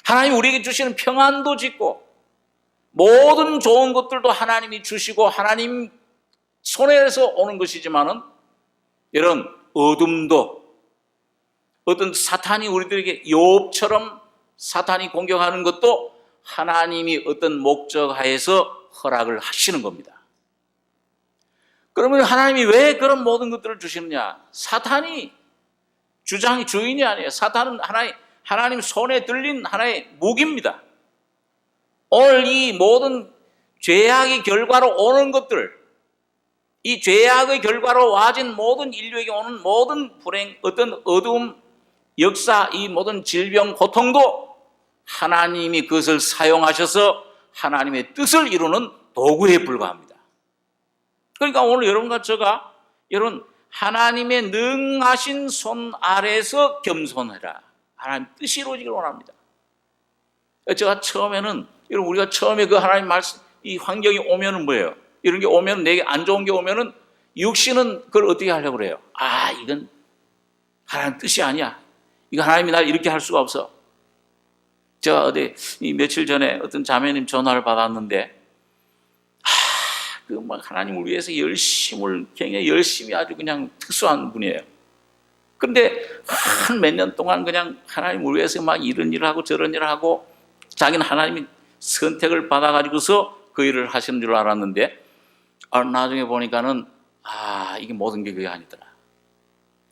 하나님 우리에게 주시는 평안도 짓고 모든 좋은 것들도 하나님이 주시고 하나님 손에서 오는 것이지만은 이런 어둠도 어떤 사탄이 우리들에게 욥처럼 사탄이 공격하는 것도 하나님이 어떤 목적하에서 허락을 하시는 겁니다. 그러면 하나님이 왜 그런 모든 것들을 주시느냐? 사탄이 주인이 아니에요. 사탄은 하나님 손에 들린 하나의 무기입니다. 오늘 이 모든 죄악의 결과로 오는 것들, 이 죄악의 결과로 와진 모든 인류에게 오는 모든 불행, 어떤 어두움, 역사, 이 모든 질병, 고통도 하나님이 그것을 사용하셔서 하나님의 뜻을 이루는 도구에 불과합니다. 그러니까 오늘 여러분과 제가 여러분 하나님의 능하신 손 아래서 겸손해라. 하나님 뜻이 이루어지길 원합니다. 제가 처음에는 여러분 우리가 처음에 그 하나님 말씀 이 환경이 오면은 뭐예요? 이런 게 오면 내게 안 좋은 게 오면은 육신은 그걸 어떻게 하려고 그래요? 이건 하나님 뜻이 아니야. 이거 하나님이 날 이렇게 할 수가 없어. 제가 어디 며칠 전에 어떤 자매님 전화를 받았는데 하나님을 위해서 굉장히 열심히 아주 그냥 특수한 분이에요. 그런데 한 몇 년 동안 그냥 하나님을 위해서 막 이런 일을 하고 저런 일을 하고 자기는 하나님이 선택을 받아가지고서 그 일을 하시는 줄 알았는데 나중에 보니까는 이게 모든 게 그게 아니더라.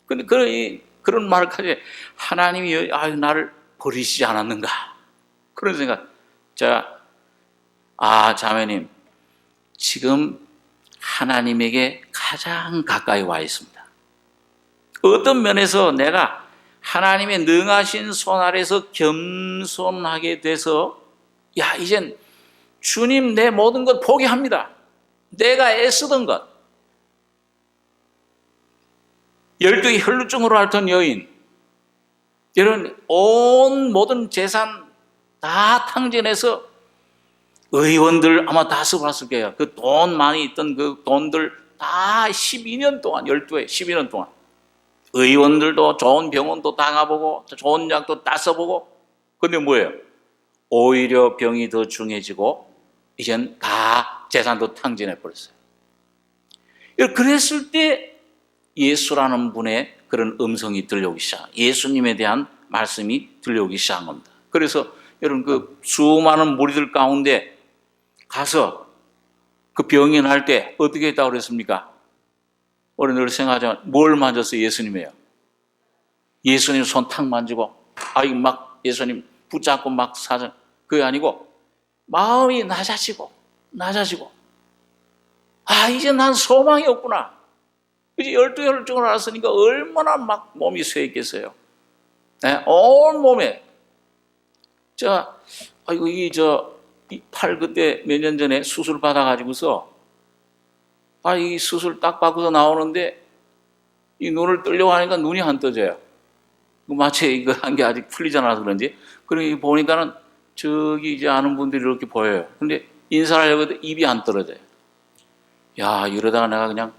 근데 그런 말까지 하나님이 나를 버리시지 않았는가 그런 생각. 제가 자매님 지금 하나님에게 가장 가까이 와 있습니다. 어떤 면에서 내가 하나님의 능하신 손 아래서 겸손하게 돼서 이젠 주님 내 모든 것 포기합니다. 내가 애쓰던 것 12의 혈루증으로 앓던 여인 이런 온 모든 재산 다 탕진해서 의원들 아마 다 써봤을 거예요. 그 돈 많이 있던 그 돈들 다 12년 동안 12년 동안 의원들도 좋은 병원도 다 가보고 좋은 약도 다 써보고 근데 뭐예요? 오히려 병이 더 중해지고 이젠 다 재산도 탕진해버렸어요. 그랬을 때 예수라는 분의 그런 음성이 들려오기 시작. 예수님에 대한 말씀이 들려오기 시작한 겁니다. 그래서 여러분 그 수많은 무리들 가운데 가서 그 병이 날 때 어떻게 했다고 그랬습니까? 우리 늘 생각하자면 뭘 만졌어요? 예수님이에요. 예수님 손 탁 만지고 막 예수님 붙잡고 막 사전 그게 아니고 마음이 낮아지고 이제 난 소망이 없구나. 이제 12혈증을 알았으니까 얼마나 막 몸이 쇠했겠어요. 네? 온 몸에 이 팔 그때 몇 년 전에 수술 받아가지고서 이 수술 딱 받고서 나오는데 이 눈을 뜨려고 하니까 눈이 안 떠져요. 마치 이거 한 게 아직 풀리지 않아서 그런지. 그러니 보니까는 저기 이제 아는 분들이 이렇게 보여요. 근데 인사를 하려고 해도 입이 안 떨어져요. 이러다가 내가 그냥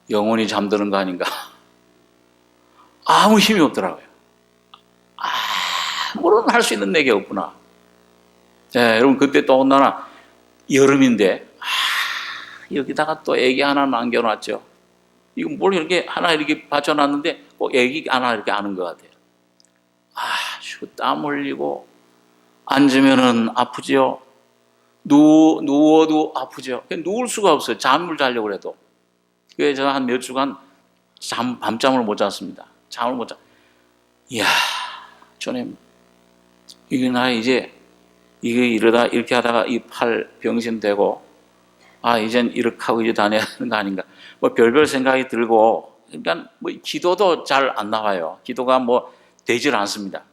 영원히 잠드는 거 아닌가. 아무 힘이 없더라고요. 아무런 할 수 있는 내게 없구나. 여러분 그때 또 온다나 여름인데 여기다가 또 애기 하나 남겨놨죠. 이거 뭘 이렇게 하나 이렇게 받쳐놨는데 꼭 애기 하나 이렇게 아는 것 같아요. 땀 흘리고 앉으면은 아프지요. 누워도 아프죠. 누울 수가 없어요. 잠을 자려고 해도. 그래서 제가 한 몇 주간 밤잠을 못 잤습니다. 잠을 못 자. 주님, 이게 나 이제 이러다 이렇게 하다가 이 팔 병신되고 이젠 이렇게 하고 이제 다녀야 하는 거 아닌가. 별별 생각이 들고 그러니까 기도도 잘 안 나와요. 기도가 되질 않습니다.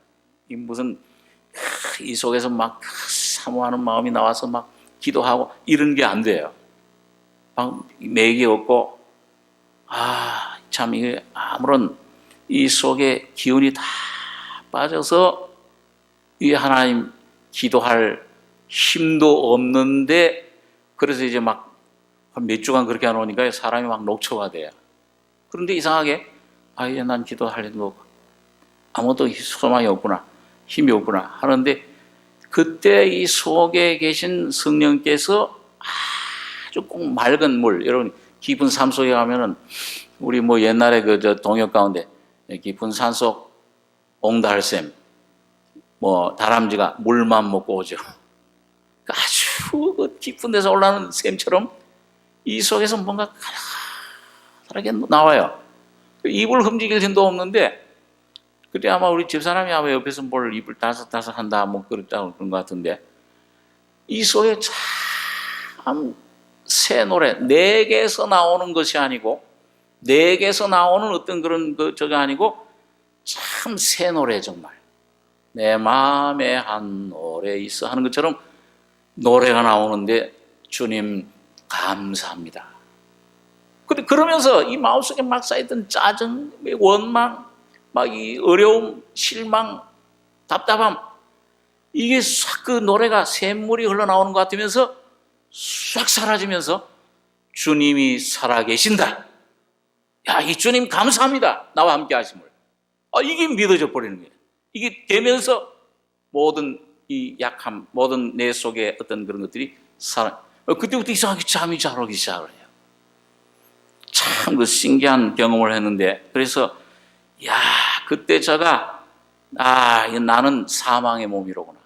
이 속에서 막 사모하는 마음이 나와서 막 기도하고 이런 게 안 돼요. 막 맥이 없고 참 이게 아무런 이 속에 기운이 다 빠져서 이 하나님 기도할 힘도 없는데, 그래서 이제 막 몇 주간 그렇게 안 오니까 사람이 막 녹초가 돼요. 그런데 이상하게 이제 난 기도할 일도 아무도 소망이 없구나, 힘이 없구나 하는데, 그때 이 속에 계신 성령께서 아주 꼭 맑은 물, 여러분 깊은 삶 속에 가면은 우리 뭐 옛날에 저 동역 가운데 깊은 산속 옹달샘, 뭐 다람쥐가 물만 먹고 오죠. 아주 그 깊은 데서 올라오는 샘처럼 이 속에서 뭔가 가라하게 나와요. 입을 흠지길 힘도 없는데, 그때 아마 우리 집사람이 아마 옆에서 뭘 입을 다삭다삭 한다 뭐 그랬다고 그런 것 같은데, 이 속에 참 새 노래, 내게서 나오는 것이 아니고, 내게서 나오는 어떤 그런 저게 아니고, 참 새 노래, 정말 내 마음에 한 노래 있어 하는 것처럼 노래가 나오는데, 주님 감사합니다. 그러면서 이 마음속에 막 쌓였던 짜증, 원망, 막 이 어려움, 실망, 답답함, 이게 싹 그 노래가 샘물이 흘러나오는 것 같으면서 싹 사라지면서 주님이 살아계신다. 야, 이 주님 감사합니다. 나와 함께 하심을. 이게 믿어져 버리는 거예요. 이게 되면서 모든 이 약함, 모든 내 속에 어떤 그런 것들이 그때부터 이상하게 잠이 잘 오기 시작을 해요. 참 그 신기한 경험을 했는데, 그래서 그때 제가 나는 사망의 몸이로구나.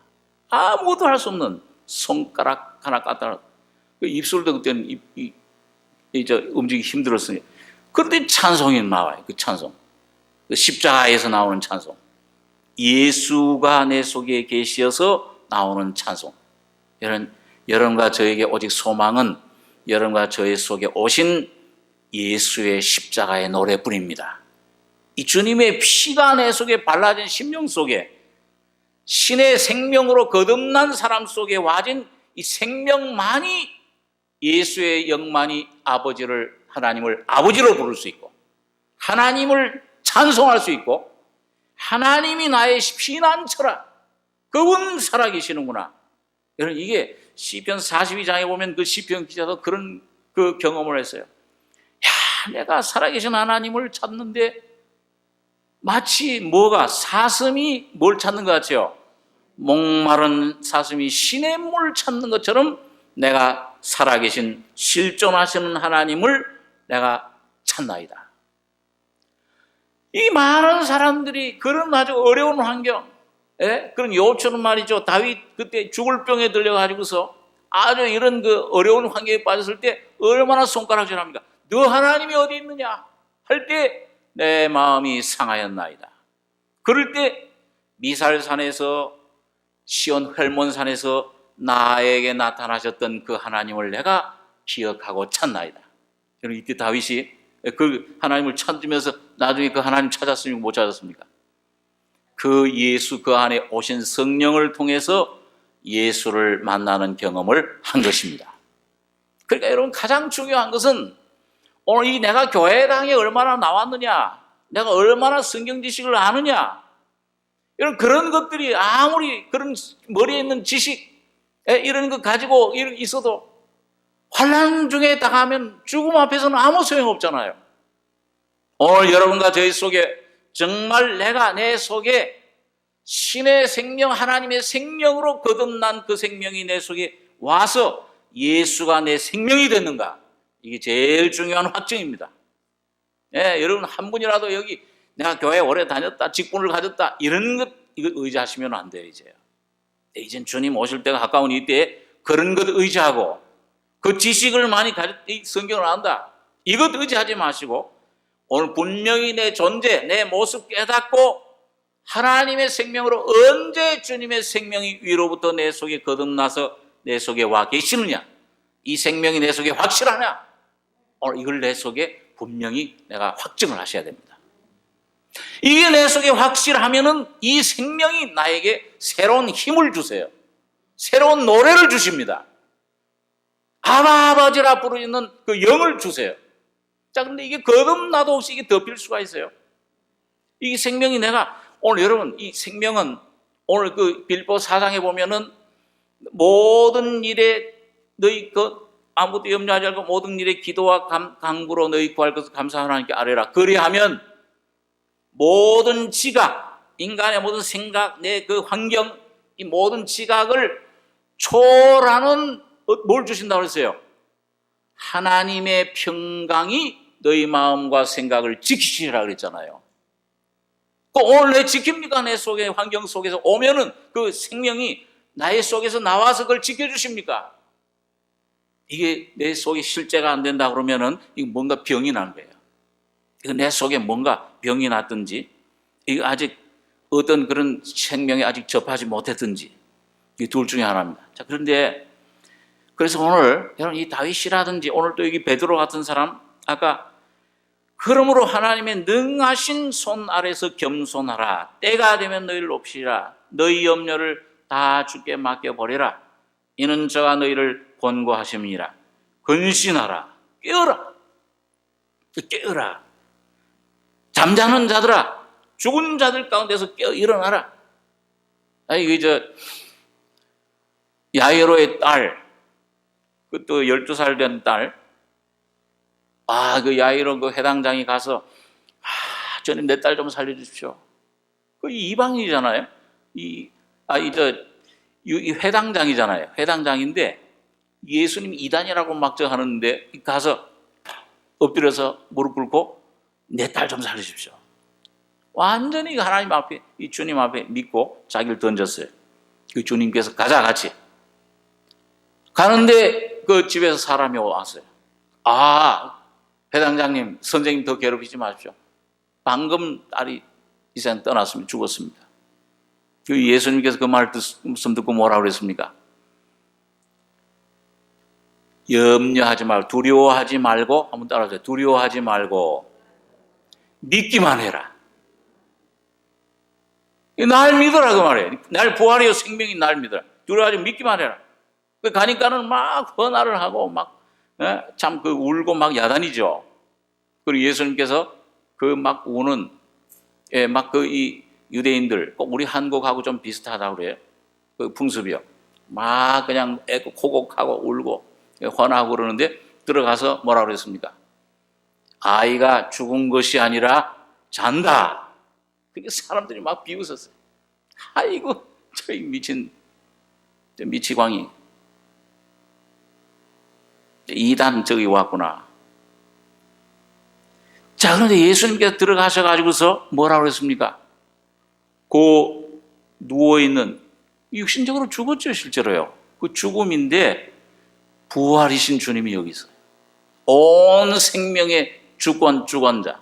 아무것도 할 수 없는 손가락 하나 까딱, 입술도 그때는 움직이기 힘들었으니, 그런데 찬송이 나와요. 그 찬송, 그 십자가에서 나오는 찬송, 예수가 내 속에 계시어서 나오는 찬송. 여러분과 저에게 오직 소망은 여러분과 저의 속에 오신 예수의 십자가의 노래뿐입니다. 이 주님의 피가 내 속에 발라진 심령 속에, 신의 생명으로 거듭난 사람 속에 와진 이 생명만이, 예수의 영만이 하나님을 아버지로 부를 수 있고, 하나님을 찬송할 수 있고, 하나님이 나의 피난처라, 그분 살아계시는구나. 여러분, 이게 시편 42장에 보면 그 시편 기자도 그런 그 경험을 했어요. 내가 살아계신 하나님을 찾는데 마치 사슴이 뭘 찾는 것 같아요? 목마른 사슴이 시냇 물 찾는 것처럼 내가 살아계신 실존하시는 하나님을 내가 찾나이다. 이 많은 사람들이 그런 아주 어려운 환경, 그런 요처럼 말이죠. 다윗 그때 죽을 병에 들려가지고서 아주 이런 그 어려운 환경에 빠졌을 때 얼마나 손가락질합니까? 너 하나님이 어디 있느냐 할 때 내 마음이 상하였나이다. 그럴 때 미살산에서, 시온 헬몬산에서 나에게 나타나셨던 그 하나님을 내가 기억하고 찾나이다. 이때 다윗이 그 하나님을 찾으면서 나중에 그 하나님 찾았습니까? 못 찾았습니까? 그 예수, 그 안에 오신 성령을 통해서 예수를 만나는 경험을 한 것입니다. 그러니까 여러분, 가장 중요한 것은 오늘 내가 교회당에 얼마나 나왔느냐, 내가 얼마나 성경 지식을 아느냐, 이런 그런 것들이 아무리 그런 머리에 있는 지식 이런 거 가지고 있어도 환난 중에 당하면 죽음 앞에서는 아무 소용없잖아요. 오늘 여러분과 저희 속에 정말 내 속에 신의 생명, 하나님의 생명으로 거듭난 그 생명이 내 속에 와서 예수가 내 생명이 됐는가, 이게 제일 중요한 확증입니다. 여러분 한 분이라도 여기 내가 교회 오래 다녔다, 직분을 가졌다, 이런 것 이거 의지하시면 안 돼요. 이젠 주님 오실 때가 가까운 이때에 그런 것 의지하고, 그 지식을 많이 가졌다, 성경을 안다, 이것 의지하지 마시고 오늘 분명히 내 존재, 내 모습 깨닫고 하나님의 생명으로 언제 주님의 생명이 위로부터 내 속에 거듭나서 내 속에 와 계시느냐, 이 생명이 내 속에 확실하냐, 오늘 이걸 내 속에 분명히 내가 확증을 하셔야 됩니다. 이게 내 속에 확실하면은 이 생명이 나에게 새로운 힘을 주세요. 새로운 노래를 주십니다. 아바 아버지라 부르는 그 영을 주세요. 자, 근데 이게 거듭나도 없이 이게 덮일 수가 있어요. 이 생명이 내가 오늘 여러분 이 생명은 오늘 그 빌보 4장에 보면은 모든 일에 너희 아무것도 염려하지 말고 모든 일에 기도와 간구로 너희 구할 것을 감사하는 하나님께 아뢰라. 그리하면 모든 지각, 인간의 모든 생각, 내 그 환경, 이 모든 지각을 초월하는 뭘 주신다고 그랬어요? 하나님의 평강이 너희 마음과 생각을 지키시리라 그랬잖아요. 오늘 내 지킵니까? 내 속에 환경 속에서 오면은 그 생명이 나의 속에서 나와서 그걸 지켜주십니까? 이게 내 속에 실제가 안 된다 그러면은 이거 뭔가 병이 난 거예요. 이거 내 속에 뭔가 병이 났든지, 이거 아직 어떤 그런 생명에 아직 접하지 못했든지, 이 둘 중에 하나입니다. 자, 그런데 그래서 오늘 여러분 이 다윗이라든지 오늘 또 여기 베드로 같은 사람, 아까 그러므로 하나님의 능하신 손 아래서 겸손하라. 때가 되면 너희를 높이시라. 너희 염려를 다 주께 맡겨버리라. 이는 저가 너희를 권고하심이니라. 근신하라. 깨어라. 깨어라. 잠자는 자들아, 죽은 자들 가운데서 깨어 일어나라. 야이로의 딸, 그것도 12살 된 딸, 그 야이로 그 회당장이 가서, 저는 내 딸 좀 살려주십시오. 그 이방인이잖아요. 이 회당장이잖아요. 회당장인데, 예수님이 이단이라고 막 하는데, 가서 엎드려서 무릎 꿇고, 내 딸 좀 살려주십시오. 완전히 하나님 앞에, 이 주님 앞에 믿고 자기를 던졌어요. 그 주님께서 가자, 같이. 가는데 그 집에서 사람이 왔어요. 회당장님, 선생님 더 괴롭히지 마십시오. 방금 딸이 이 세상 떠났습니다. 죽었습니다. 예수님께서 그 말을 듣고 뭐라고 그랬습니까? 염려하지 말고, 두려워하지 말고, 한번 따라하세요. 두려워하지 말고 믿기만 해라. 날 믿으라 그 말이에요. 날 부활이요 생명이 날 믿으라. 두려워하지 믿기만 해라. 가니까는 막 헌화를 하고 참 울고 막 야단이죠. 그리고 예수님께서 그 막 우는 이 유대인들, 꼭 우리 한국하고 좀 비슷하다고 그래요. 그 풍습이요. 막 그냥 코곡하고 울고 헌화하고 그러는데 들어가서 뭐라고 그랬습니까? 아이가 죽은 것이 아니라 잔다. 그게 사람들이 막 비웃었어요. 아이고, 저희 미치광이. 이단 저기 왔구나. 자, 그런데 예수님께서 들어가셔가지고서 뭐라고 그랬습니까? 그 누워있는, 육신적으로 죽었죠, 실제로요. 그 죽음인데 부활이신 주님이 여기 있어요. 온 생명의 주권자.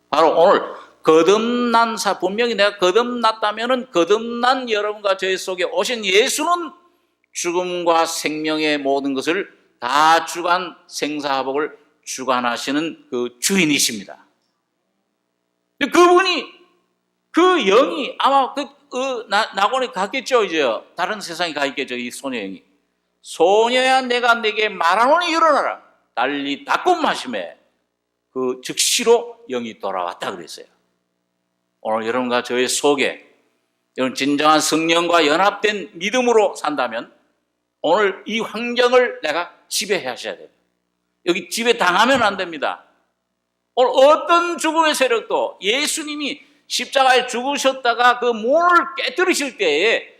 바로 오늘 거듭난 분명히 내가 거듭났다면은 거듭난 여러분과 저희 속에 오신 예수는 죽음과 생명의 모든 것을 다 주관, 생사화복을 주관하시는 그 주인이십니다. 그분이, 그 영이 아마 낙원에 갔겠죠, 이제. 다른 세상에 가 있겠죠, 이 소녀 영이. 소녀야, 내가 내게 말하노니 일어나라. 달리 닫고 마심에 그 즉시로 영이 돌아왔다 그랬어요. 오늘 여러분과 저의 속에 여러분 진정한 성령과 연합된 믿음으로 산다면 오늘 이 환경을 내가 지배하셔야 돼요. 여기 지배 당하면 안 됩니다. 오늘 어떤 죽음의 세력도 예수님이 십자가에 죽으셨다가 그 문을 깨뜨리실 때에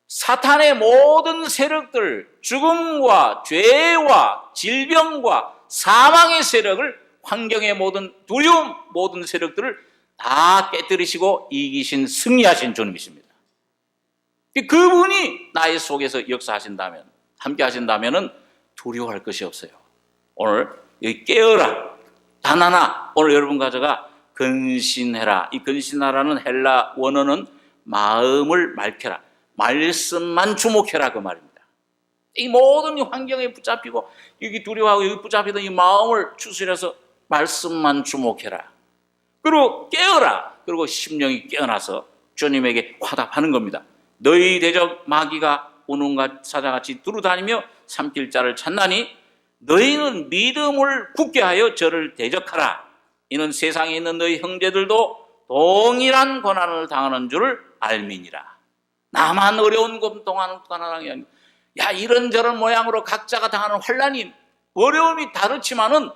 사탄의 모든 세력들, 죽음과 죄와 질병과 사망의 세력을, 환경의 모든 두려움, 모든 세력들을 다 깨뜨리시고 이기신, 승리하신 주님이십니다. 그분이 나의 속에서 역사하신다면, 함께 하신다면 두려워할 것이 없어요. 오늘 여기 깨어라. 단 하나, 오늘 여러분과 제가 근신해라. 이 근신하라는 헬라 원어는 마음을 맑혀라. 말씀만 주목해라 그 말입니다. 이 모든 환경에 붙잡히고 여기 두려워하고 여기 붙잡히던 이 마음을 추스려서 말씀만 주목해라. 그리고 깨어라. 그리고 심령이 깨어나서 주님에게 화답하는 겁니다. 너희 대적 마귀가 우는가 사자같이 두루다니며 삼킬 자를 찾나니 너희는 믿음을 굳게 하여 저를 대적하라. 이는 세상에 있는 너희 형제들도 동일한 고난을 당하는 줄을 알미니라. 나만 어려운 고난을 당하는 게 아니라, 야, 이런저런 모양으로 각자가 당하는 환난이, 어려움이 다르지만은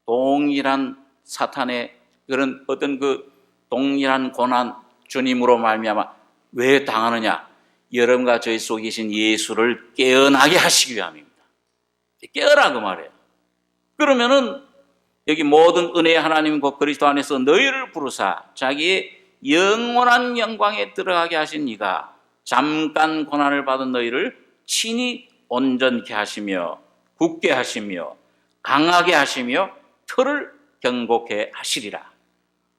동일한 사탄의 그런 어떤 그 동일한 고난, 주님으로 말미암아 왜 당하느냐? 여러분과 저희 속에 계신 예수를 깨어나게 하시기 위함입니다. 깨어라 그 말이에요. 그러면은 여기 모든 은혜의 하나님 곧 그리스도 안에서 너희를 부르사 자기의 영원한 영광에 들어가게 하신 이가 잠깐 고난을 받은 너희를 친히 온전케 하시며 굳게 하시며 강하게 하시며 틀을 견고케 하시리라.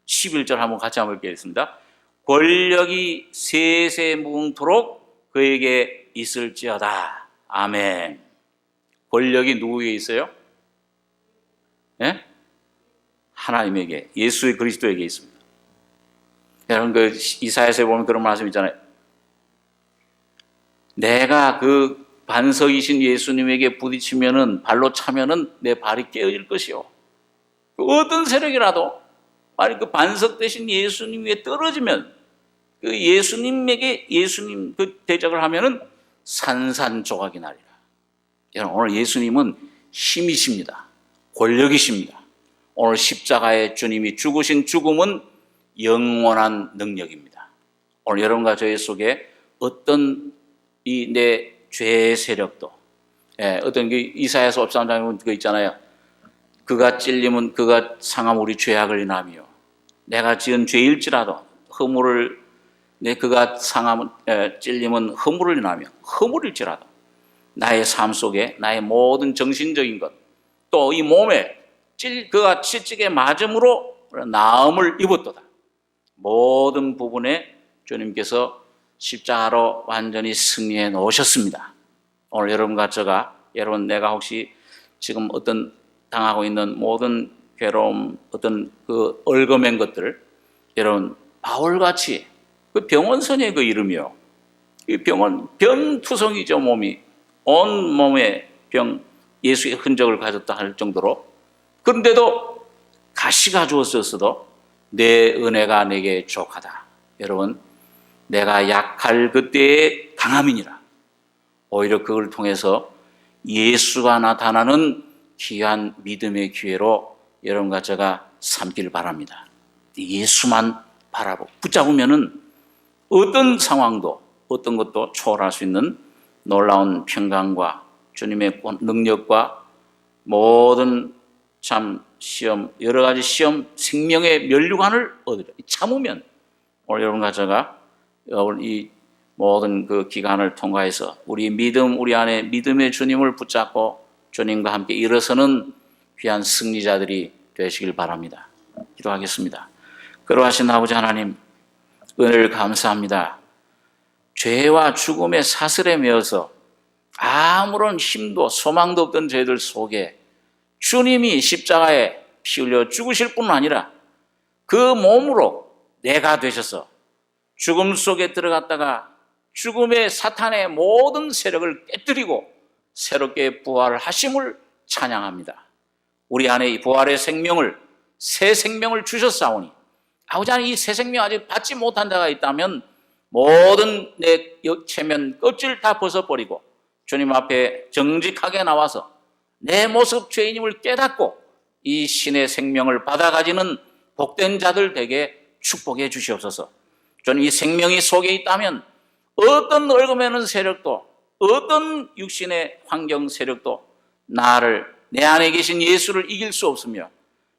11절 한번 같이 한번 읽겠습니다. 권력이 세세 무궁토록 그에게 있을지어다. 아멘. 권력이 누구에게 있어요? 예? 하나님에게, 예수의 그리스도에게 있습니다. 여러분 그 이사야서에 보면 그런 말씀 있잖아요. 내가 그 반석이신 예수님에게 부딪히면은, 발로 차면은 내 발이 깨어질 것이요. 어떤 세력이라도 만약 그 반석 대신 예수님 위에 떨어지면, 그 예수님 그 대적을 하면은 산산조각이 나리라. 여러분 오늘 예수님은 힘이십니다. 권력이십니다. 오늘 십자가에 주님이 죽으신 죽음은 영원한 능력입니다. 오늘 여러분과 저희 속에 어떤 이 내 죄의 세력도, 어떤 그 이사야서 53장에 그거 있잖아요. 그가 찔림은 그가 상함 우리 죄악을 인하며 내가 지은 죄일지라도 그가 상함 찔림은 허물을 인하며 허물일지라도 나의 삶 속에 나의 모든 정신적인 것, 또 이 몸에 그가 채찍에 맞음으로 나음을 입었도다. 모든 부분에 주님께서 십자가로 완전히 승리해 놓으셨습니다. 오늘 여러분과 제가, 여러분 내가 혹시 지금 어떤 당하고 있는 모든 괴로움, 어떤 그 얽어맨 것들, 여러분 바울같이 그 병원선의 그 이름이요. 이 병투성이죠. 몸이 온 몸에 예수의 흔적을 가졌다 할 정도로, 그런데도 가시가 주었었어도 내 은혜가 내게 족하다. 여러분 내가 약할 그때의 강함이니라. 오히려 그걸 통해서 예수가 나타나는 귀한 믿음의 기회로 여러분과 제가 삼길 바랍니다. 예수만 바라보고 붙잡으면은 어떤 상황도 어떤 것도 초월할 수 있는 놀라운 평강과 주님의 능력과 모든 참 시험, 여러 가지 시험, 생명의 면류관을 얻으려 참으면 오늘 여러분과 제가 이 모든 그 기간을 통과해서 우리 안에 믿음의 주님을 붙잡고 주님과 함께 일어서는 귀한 승리자들이 되시길 바랍니다. 기도하겠습니다. 그러하신 아버지 하나님, 은혜를 감사합니다. 죄와 죽음의 사슬에 매어서 아무런 힘도 소망도 없던 저희들 속에 주님이 십자가에 피 흘려 죽으실 뿐 아니라 그 몸으로 내가 되셔서 죽음 속에 들어갔다가 죽음의 사탄의 모든 세력을 깨뜨리고 새롭게 부활하심을 찬양합니다. 우리 안에 이 부활의 생명을, 새 생명을 주셨사오니 아버지 하나님, 이 새 생명 아직 받지 못한 자가 있다면 모든 내 체면 껍질 다 벗어버리고 주님 앞에 정직하게 나와서 내 모습 죄인임을 깨닫고 이 신의 생명을 받아가지는 복된 자들 되게 축복해 주시옵소서. 저는 이 생명이 속에 있다면 어떤 얽어매는 세력도, 어떤 육신의 환경 세력도 내 안에 계신 예수를 이길 수 없으며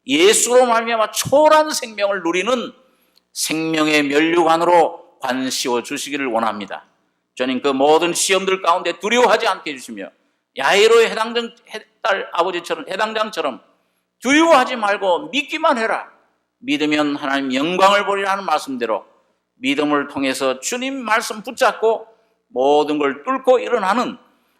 예수로 말미암아 초월한 생명을 누리는 생명의 면류관으로 관씌워 주시기를 원합니다. 주님 그 모든 시험들 가운데 두려워하지 않게 해주시며 야이로의 딸 아버지처럼, 해당장처럼 두려워하지 말고 믿기만 해라. 믿으면 하나님 영광을 보리라 하는 말씀대로 믿음을 통해서 주님 말씀 붙잡고 모든 걸 뚫고 일어나는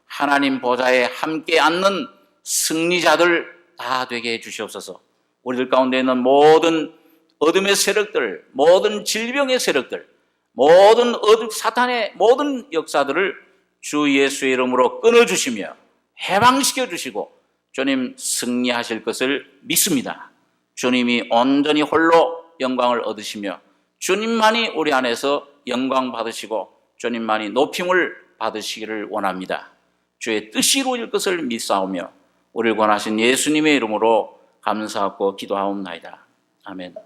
하나님 보좌에 함께 앉는 승리자들 다 되게 해 주시옵소서. 우리들 가운데 있는 모든 어둠의 세력들, 모든 질병의 세력들, 모든 사탄의 모든 역사들을 주 예수의 이름으로 끊어주시며 해방시켜 주시고 주님 승리하실 것을 믿습니다. 주님이 온전히 홀로 영광을 얻으시며 주님만이 우리 안에서 영광 받으시고 주님만이 높임을 받으시기를 원합니다. 주의 뜻이 이루어질 것을 믿사오며 우리를 권하신 예수님의 이름으로 감사하고 기도하옵나이다. 아멘.